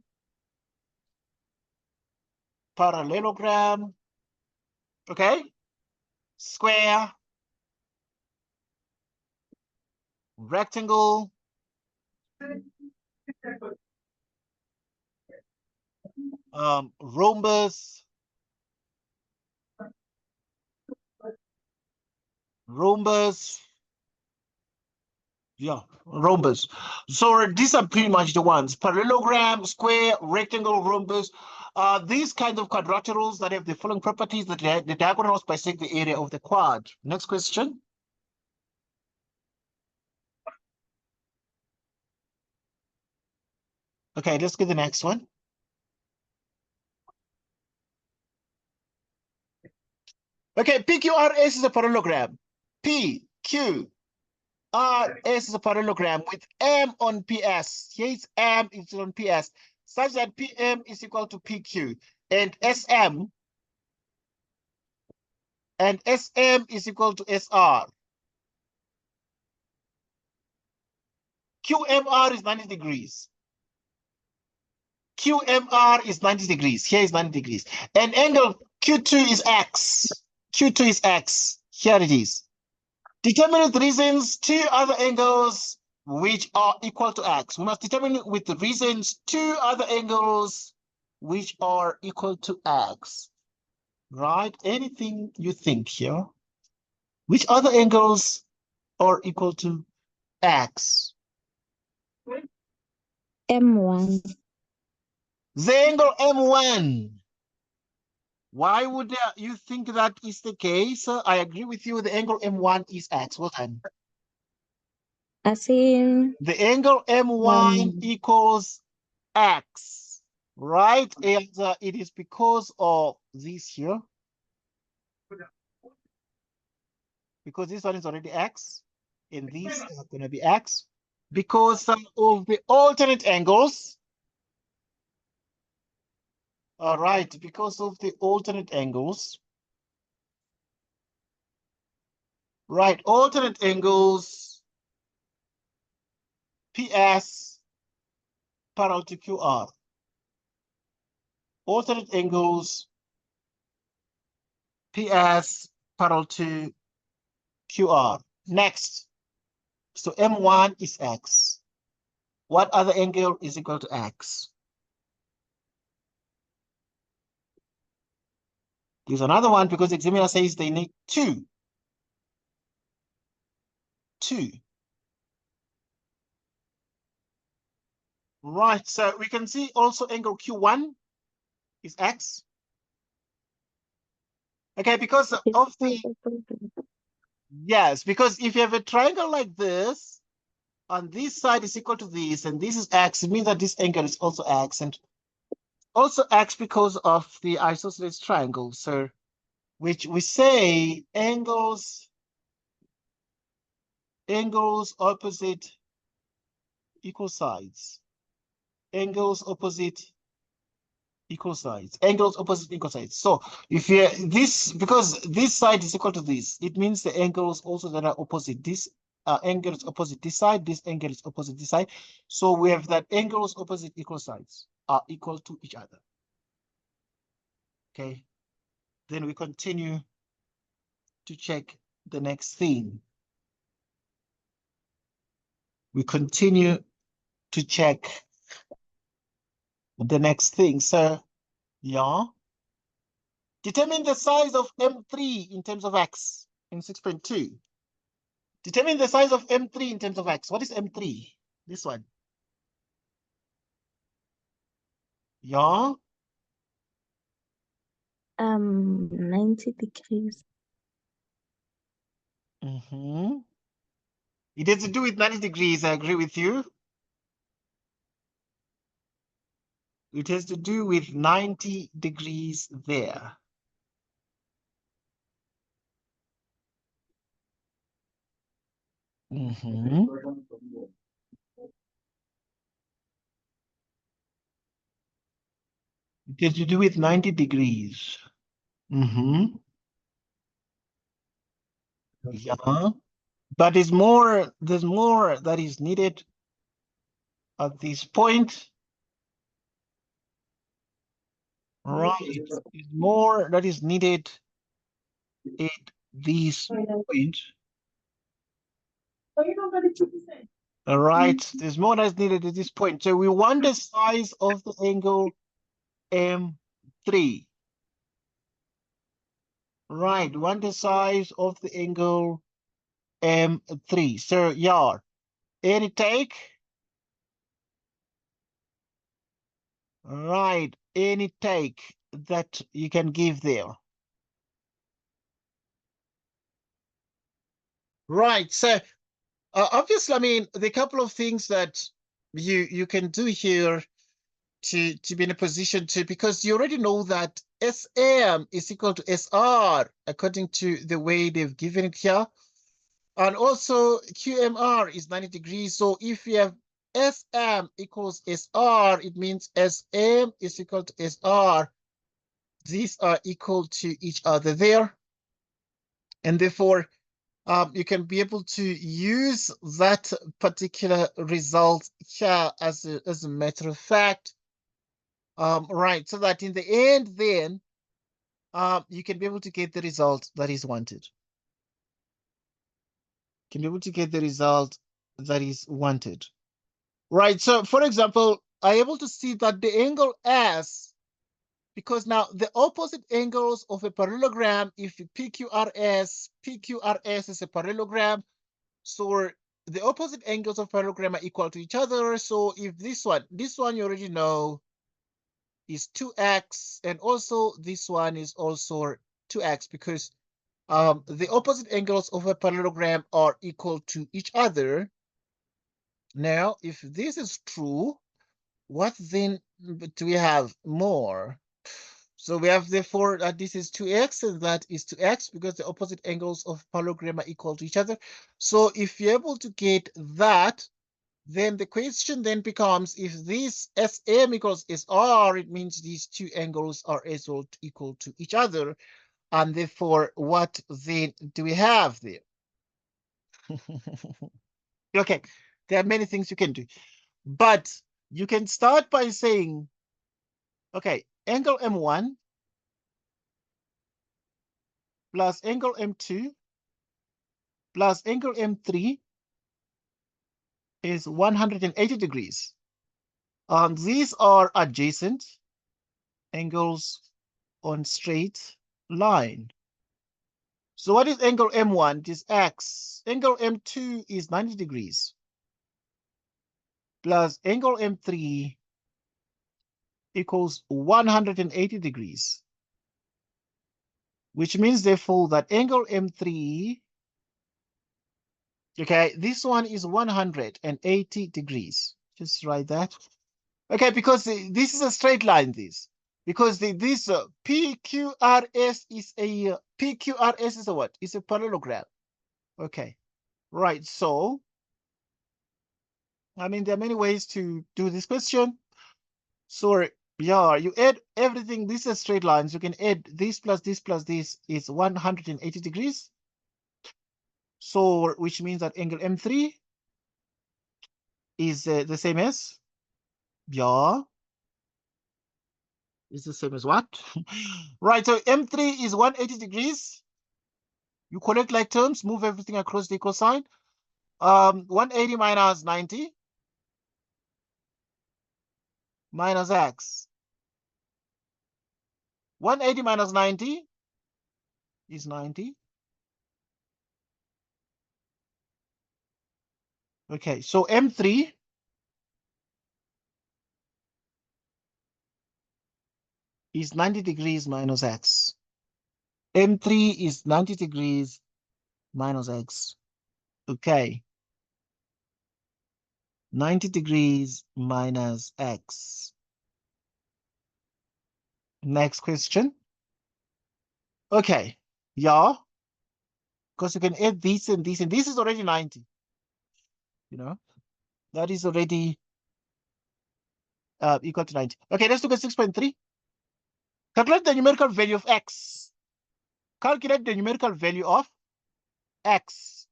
Parallelogram. Okay. Square. Rectangle. Rhombus. Rhombus. Yeah, rhombus. So these are pretty much the ones: parallelogram, square, rectangle, rhombus. These kinds of quadrilaterals that have the following properties: that the diagonals bisect the area of the quad. Next question. Okay, let's get the next one. Okay, PQRS is a parallelogram. PQRS is a parallelogram with M on PS. Here is M is on PS, such that PM is equal to PQ, and SM is equal to SR. QMR is 90 degrees. QMR is 90 degrees. Here is 90 degrees. And angle Q2 is X. Q2 is X. Here it is. Determine with reasons two other angles which are equal to X. We must determine with the reasons two other angles which are equal to X. Right? Anything you think here. Which other angles are equal to X? M1. The angle M1. Why would you think that is the case? I agree with you. The angle M1 is X. Well done. I see. The angle M1 equals X, right? And it is because of this here. Because this one is already X, and these are going to be X. Because of the alternate angles. All right, because of the alternate angles. Right, alternate angles, PS parallel to QR. Alternate angles, PS parallel to QR. Next, so M1 is X. What other angle is equal to X? There's another one because the examiner says they need two. Right, so we can see also angle Q1 is X. Okay, because of the, yes, because if you have a triangle like this, on this side is equal to this, and this is X, it means that this angle is also X, and also X because of the isosceles triangle, so which we say angles opposite equal sides. Angles opposite equal sides. Angles opposite equal sides. So if you this, because this side is equal to this, it means the angles also that are opposite this angle is opposite this side, this angle is opposite this side. So we have that angles opposite equal sides are equal to each other. Okay. Then we continue to check the next thing. We continue to check the next thing. So, yeah. Determine the size of M3 in terms of X in 6.2. Determine the size of M3 in terms of X. What is M3? This one. Yeah. 90 degrees. It has to do with 90 degrees. I agree with you. It has to do with 90 degrees there. It has to do with 90 degrees. Mm-hmm. Yeah. But there's more that is needed at this point. Right. There's more that is needed at this point. All right. There's more that's needed at this point. So we want the size of the angle M3. Right. We want the size of the angle M3. So yeah. Any take? Right. Any take that you can give there? Right. So obviously, I mean, the couple of things that you can do here to be in a position to, because you already know that SM is equal to SR according to the way they've given it here. And also QMR is 90 degrees. So if you have SM equals SR, it means SM is equal to SR. These are equal to each other there. And therefore, you can be able to use that particular result here as a matter of fact. Right, so that in the end, then, you can be able to get the result that is wanted. Can be able to get the result that is wanted. Right, so for example, I'm able to see that the angle S, because now the opposite angles of a parallelogram, if PQRS is a parallelogram, so the opposite angles of parallelogram are equal to each other. So if this one you already know is 2x, and also this one is also 2x, because the opposite angles of a parallelogram are equal to each other. Now, if this is true, what then do we have more? So we have therefore that this is 2x and that is 2x, because the opposite angles of parallelogram are equal to each other. So if you're able to get that, then the question then becomes, if this SM equals SR, it means these two angles are also equal to each other. And therefore, what then do we have there? Okay, there are many things you can do. But you can start by saying, okay, angle M1 plus angle M2 plus angle M3 is 180 degrees. These are adjacent angles on straight line. So what is angle M1? It is X. Angle M2 is 90 degrees. Plus angle M3 equals 180 degrees. Which means therefore that angle M3, okay, this one is 180 degrees. Just write that. Okay, because this is a straight line, this. Because this PQRS is a what? It's a parallelogram. Okay, right. So, I mean, there are many ways to do this question. So, yeah, you add everything. These are straight lines. You can add this plus this plus this is 180 degrees. So, which means that angle M3 is the same as, yeah, is the same as what? Right, so M3 is 180 degrees. You collect like terms, move everything across the equal sign. 180 minus 90 minus x. 180 minus 90 is 90. Okay, so M3 is 90 degrees minus x. M3 is 90 degrees minus x. Okay. 90 degrees minus x. Next question. Okay. Yeah. Because you can add this and this, and this is already 90. You know, that is already equal to 90. Okay, let's look at 6.3. Calculate the numerical value of x. Calculate the numerical value of x.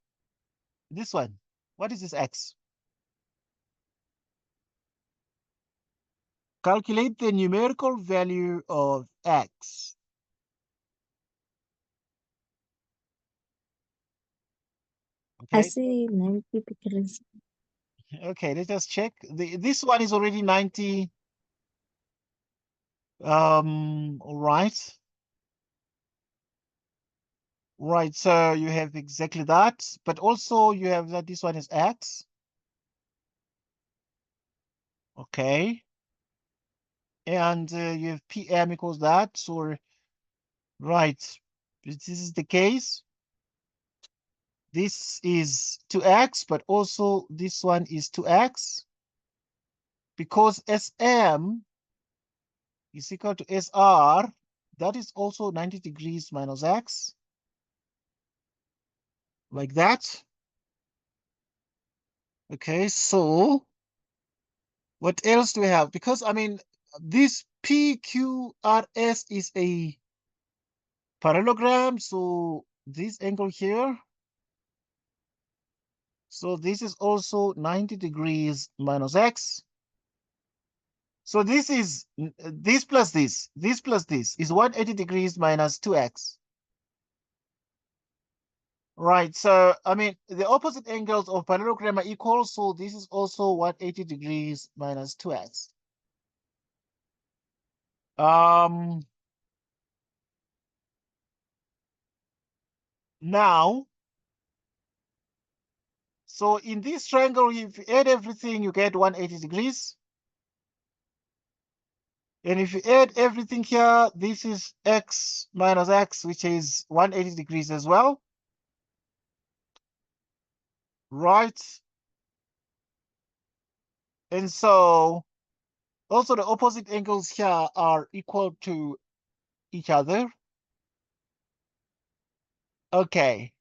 This one. What is this x? Calculate the numerical value of x. Okay. I see 90 degrees. Okay, let's just check. This one is already 90. All right. Right, so you have exactly that, but also you have that this one is x. Okay. And you have PM equals that, so right. If this is the case. This is 2x, but also this one is 2x. Because SM is equal to SR, that is also 90 degrees minus x. Like that. Okay, so what else do we have? Because, I mean, this PQRS is a parallelogram, so this angle here. So this is also 90 degrees minus x. So this is this plus this plus this is 180 degrees minus 2x. Right, so, I mean, the opposite angles of parallelogram are equal, so this is also 180 degrees minus 2x. Now, so in this triangle, if you add everything, you get 180 degrees. And if you add everything here, this is x minus x, which is 180 degrees as well. Right. And so also the opposite angles here are equal to each other. Okay.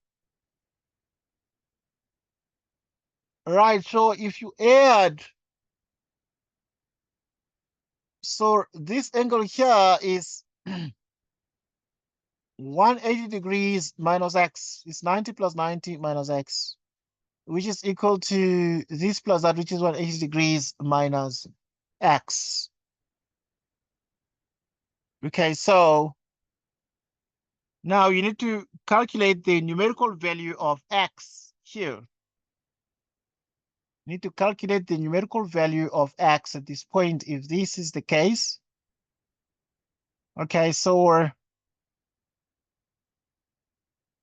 Right, so if you add, so this angle here is 180 degrees minus x. It's 90 plus 90 minus x, which is equal to this plus that, which is 180 degrees minus x. Okay, so now you need to calculate the numerical value of x here. You need to calculate the numerical value of x at this point if this is the case. Okay, so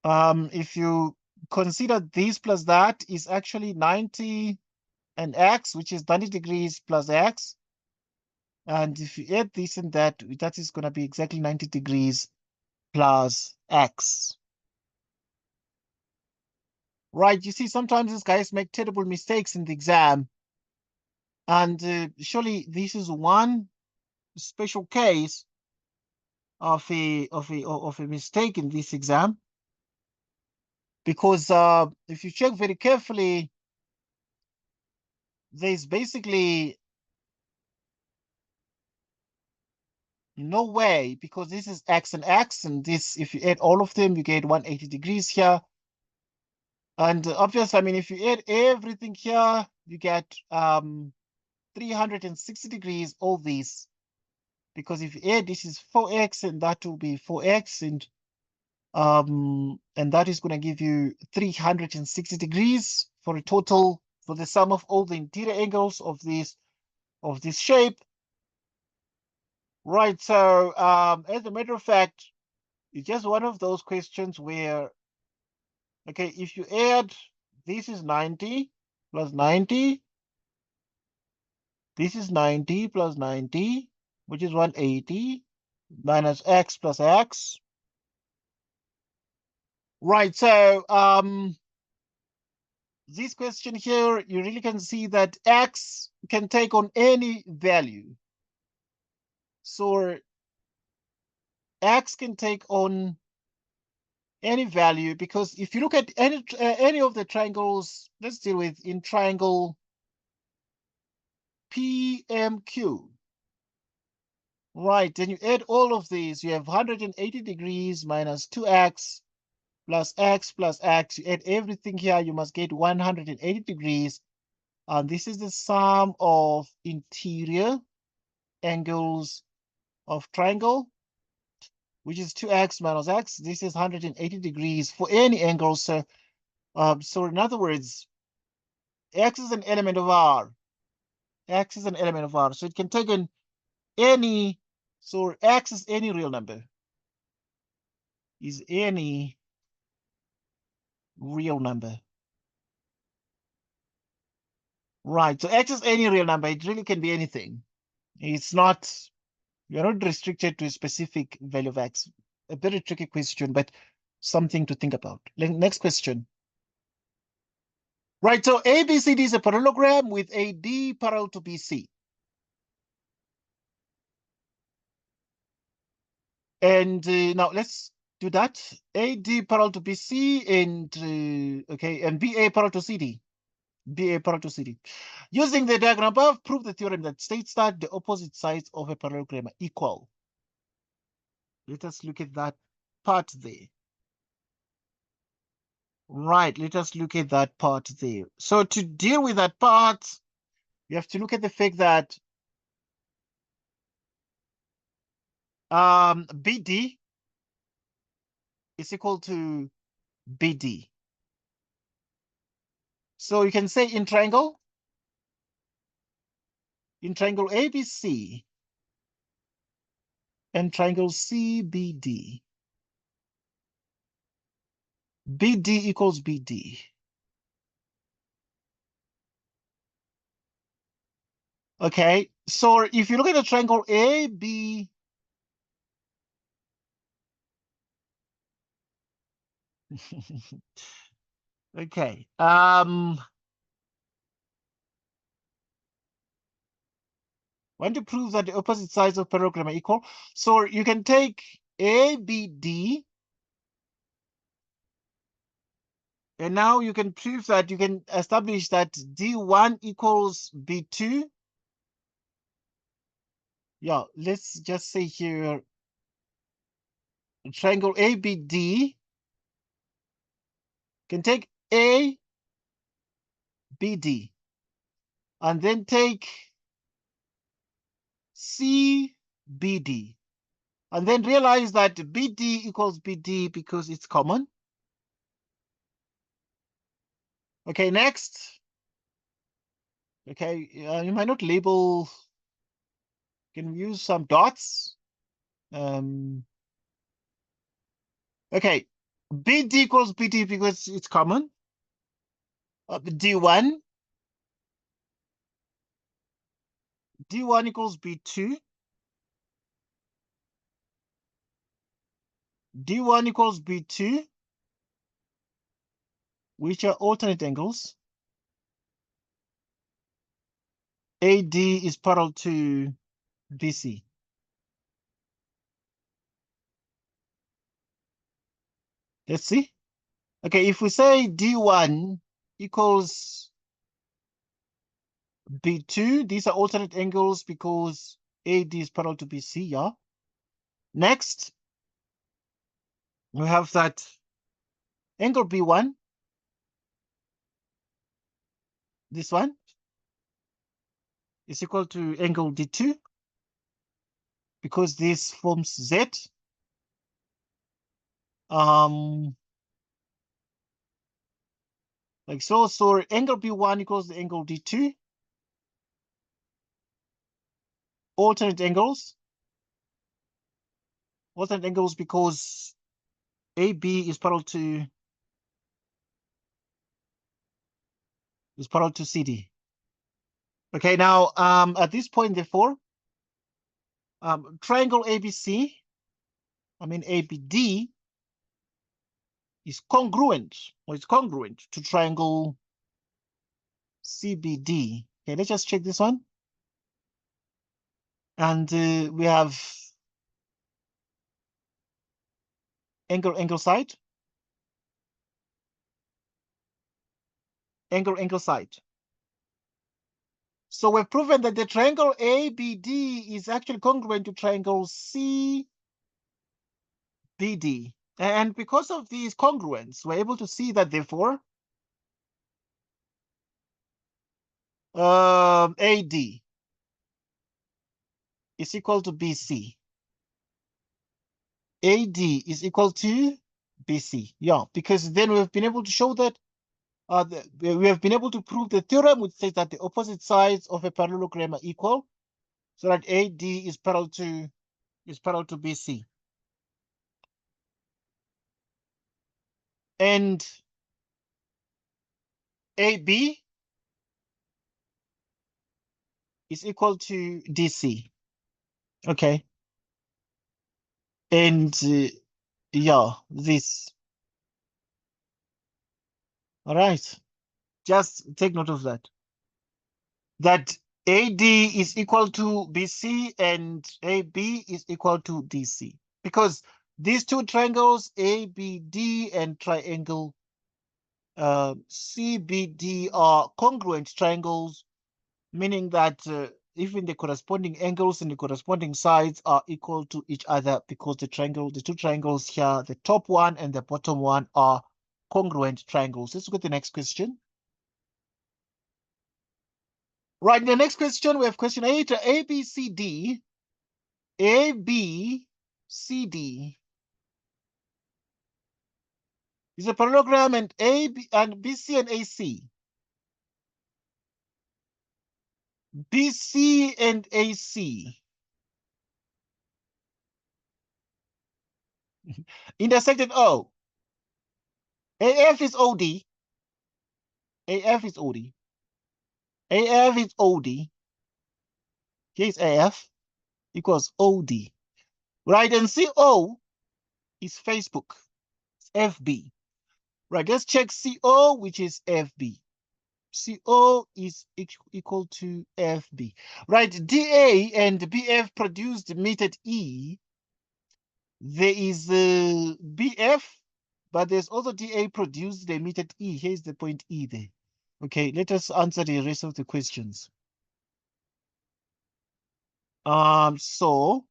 if you consider this plus that is actually 90 and x, which is 90 degrees plus x. And if you add this and that is going to be exactly 90 degrees plus x. Right, you see, sometimes these guys make terrible mistakes in the exam. And surely this is one special case of a mistake in this exam. Because if you check very carefully, there's basically no way, because this is x, and this, if you add all of them, you get 180 degrees here. And obviously, I mean, if you add everything here, you get 360 degrees, all these. Because if you add, this is 4x, and that will be 4x, and that is going to give you 360 degrees for a total, for the sum of all the interior angles of this shape. Right, so as a matter of fact, it's just one of those questions where, okay, if you add, this is 90 plus 90, this is 90 plus 90, which is 180, minus x plus x. Right, so this question here, you really can see that x can take on any value. So x can take on any value, because if you look at any of the triangles, let's deal with in triangle PMQ. Right, then you add all of these. You have 180 degrees minus 2x plus x plus x. You add everything here, you must get 180 degrees. And this is the sum of interior angles of triangle, which is 2x minus x. This is 180 degrees for any angle. So in other words, x is an element of R. X is an element of R. So it can take in any, so x is any real number. Is any real number. Right, so x is any real number. It really can be anything. It's not, you're not restricted to a specific value of x. A very tricky question, but something to think about. Next question. Right, so ABCD is a parallelogram with AD parallel to BC. And now let's do that. AD parallel to BC and, okay, and BA parallel to CD. BA parallel to CD. Using the diagram above, prove the theorem that states that the opposite sides of a parallelogram are equal. Let us look at that part there. Right, let us look at that part there. So to deal with that part, you have to look at the fact that BD is equal to BD. So you can say in triangle ABC and triangle CBD, BD equals BD. Okay, so if you look at the triangle AB, okay, want to prove that the opposite sides of parallelogram are equal. So you can take ABD, and now you can prove that, you can establish that D1 equals B2. Yeah, let's just say here, triangle ABD can take ABD and then take CBD and then realize that BD equals BD because it's common. Okay, next. Okay, you might not label, can use some dots. Okay, BD equals BD because it's common. D1 equals B2. D1 equals B2, which are alternate angles. AD is parallel to BC. Let's see. Okay, if we say D1 equals B2, these are alternate angles because AD is parallel to BC, yeah? Next, we have that angle B1, this one, is equal to angle D2 because this forms Z. Like so, angle B1 equals the angle D2. Alternate angles because AB is parallel to CD. Okay, now at this point, therefore, triangle ABC, ABD is congruent, or it's congruent to triangle CBD. Okay, let's just check this one. And we have angle side. Angle side. So we've proven that the triangle ABD is actually congruent to triangle CBD. And because of these congruence, we're able to see that therefore AD is equal to BC. AD is equal to BC. Yeah, because then we've been able to show that we have been able to prove the theorem which says that the opposite sides of a parallelogram are equal, so that AD is parallel to BC. And AB is equal to DC. Okay. And yeah, this. All right. Just take note of that. That AD is equal to BC and AB is equal to DC. Because these two triangles, ABD and triangle CBD, are congruent triangles, meaning that even the corresponding angles and the corresponding sides are equal to each other, because the two triangles here, the top one and the bottom one, are congruent triangles. Let's look at the next question. Right, in the next question, we have question 8, ABCD. ABCD is a parallelogram, and BC and AC. BC and AC intersected O. AF is OD. AF is OD. AF is OD. Here's AF equals OD. Right, and CO is Facebook. It's FB. Right, let's check CO, which is FB. CO is equal to FB. Right, DA and BF produced meted E. There is BF, but there's also DA produced the meted E. Here's the point E there. Okay, let us answer the rest of the questions. So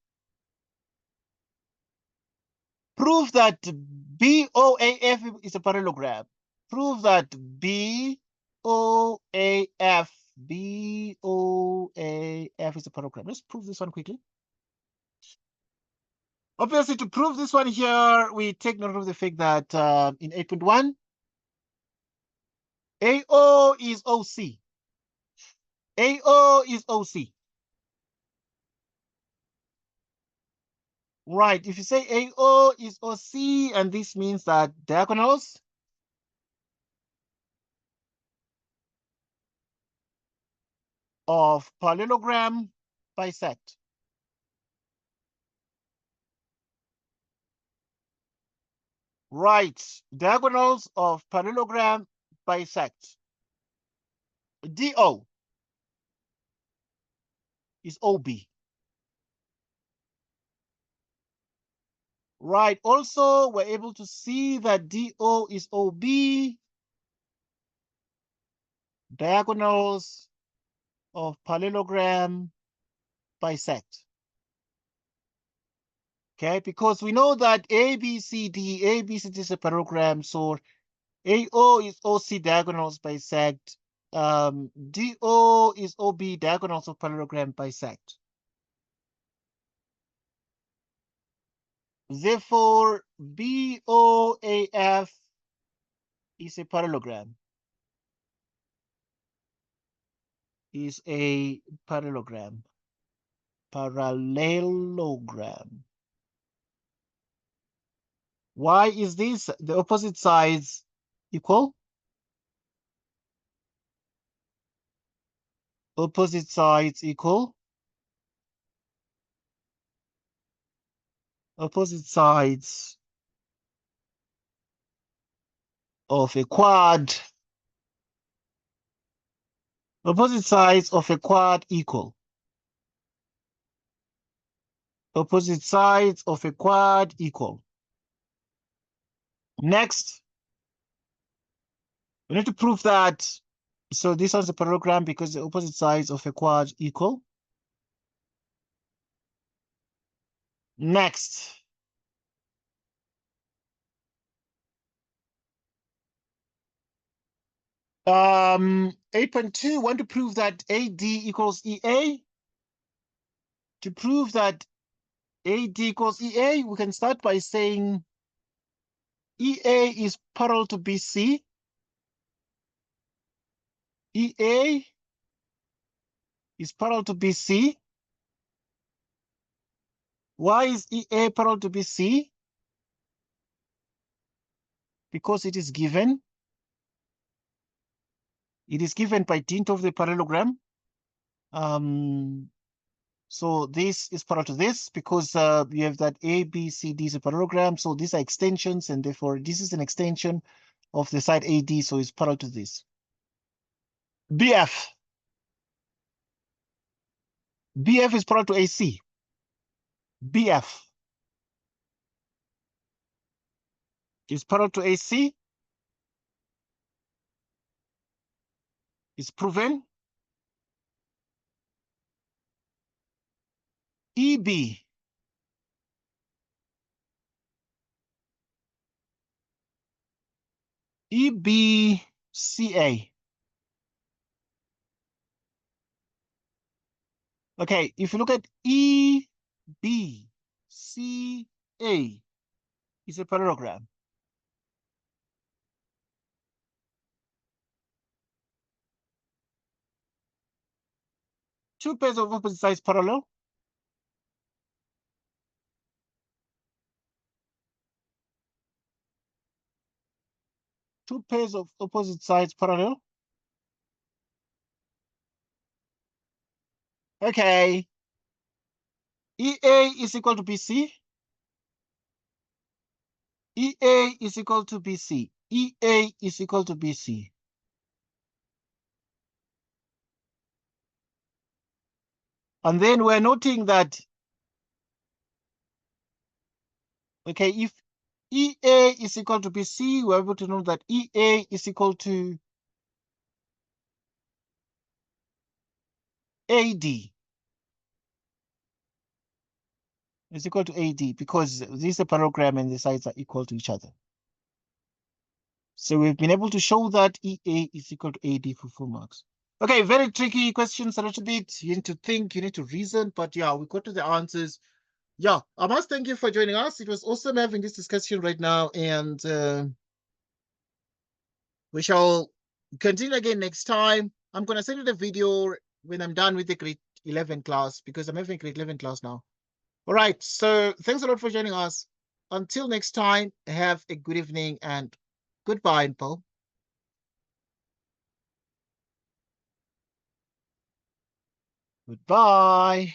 prove that BOAF is a parallelogram. Prove that BOAF is a parallelogram. Let's prove this one quickly. Obviously, to prove this one here, we take note of the fact that in 8.1, AO is OC. AO is OC. Right, if you say AO is OC, and this means that diagonals of parallelogram bisect. Right, diagonals of parallelogram bisect. DO is OB. Right, also we're able to see that DO is OB. Diagonals of parallelogram bisect. Okay, because we know that ABCD is a parallelogram, so AO is OC, diagonals bisect. DO is OB, diagonals of parallelogram bisect. Therefore, BOAF is a parallelogram. Is a parallelogram. Parallelogram. Why is this? The opposite sides equal? Opposite sides equal? Opposite sides of a quad. Opposite sides of a quad equal. Opposite sides of a quad equal. Next, we need to prove that So this one's a parallelogram because the opposite sides of a quad equal. Next. 8.2, want to prove that AD equals EA. To prove that AD equals EA, we can start by saying EA is parallel to BC. EA is parallel to BC. Why is EA parallel to BC? Because it is given. It is given by dint of the parallelogram. So this is parallel to this because you have that A, B, C, D is a parallelogram. So these are extensions, and therefore this is an extension of the side AD, so it's parallel to this. BF. BF is parallel to AC. BF is parallel to AC. It's proven. EB. EBCA. Okay, if you look at EBCA, it's a parallelogram. Two pairs of opposite sides parallel. Two pairs of opposite sides parallel. Okay. EA is equal to BC. EA is equal to BC. EA is equal to BC. And then we're noting that, okay, if EA is equal to BC, we're able to know that EA is equal to AD. Is equal to AD because this is a parallelogram and the sides are equal to each other. So we've been able to show that EA is equal to AD for 4 marks. Okay, very tricky questions a little bit. You need to think, you need to reason, but yeah, we got to the answers. Yeah, I must thank you for joining us. It was awesome having this discussion right now, and we shall continue again next time. I'm going to send you the video when I'm done with the grade 11 class because I'm having grade 11 class now. All right, so thanks a lot for joining us. Until next time, have a good evening and goodbye, Paul. Goodbye.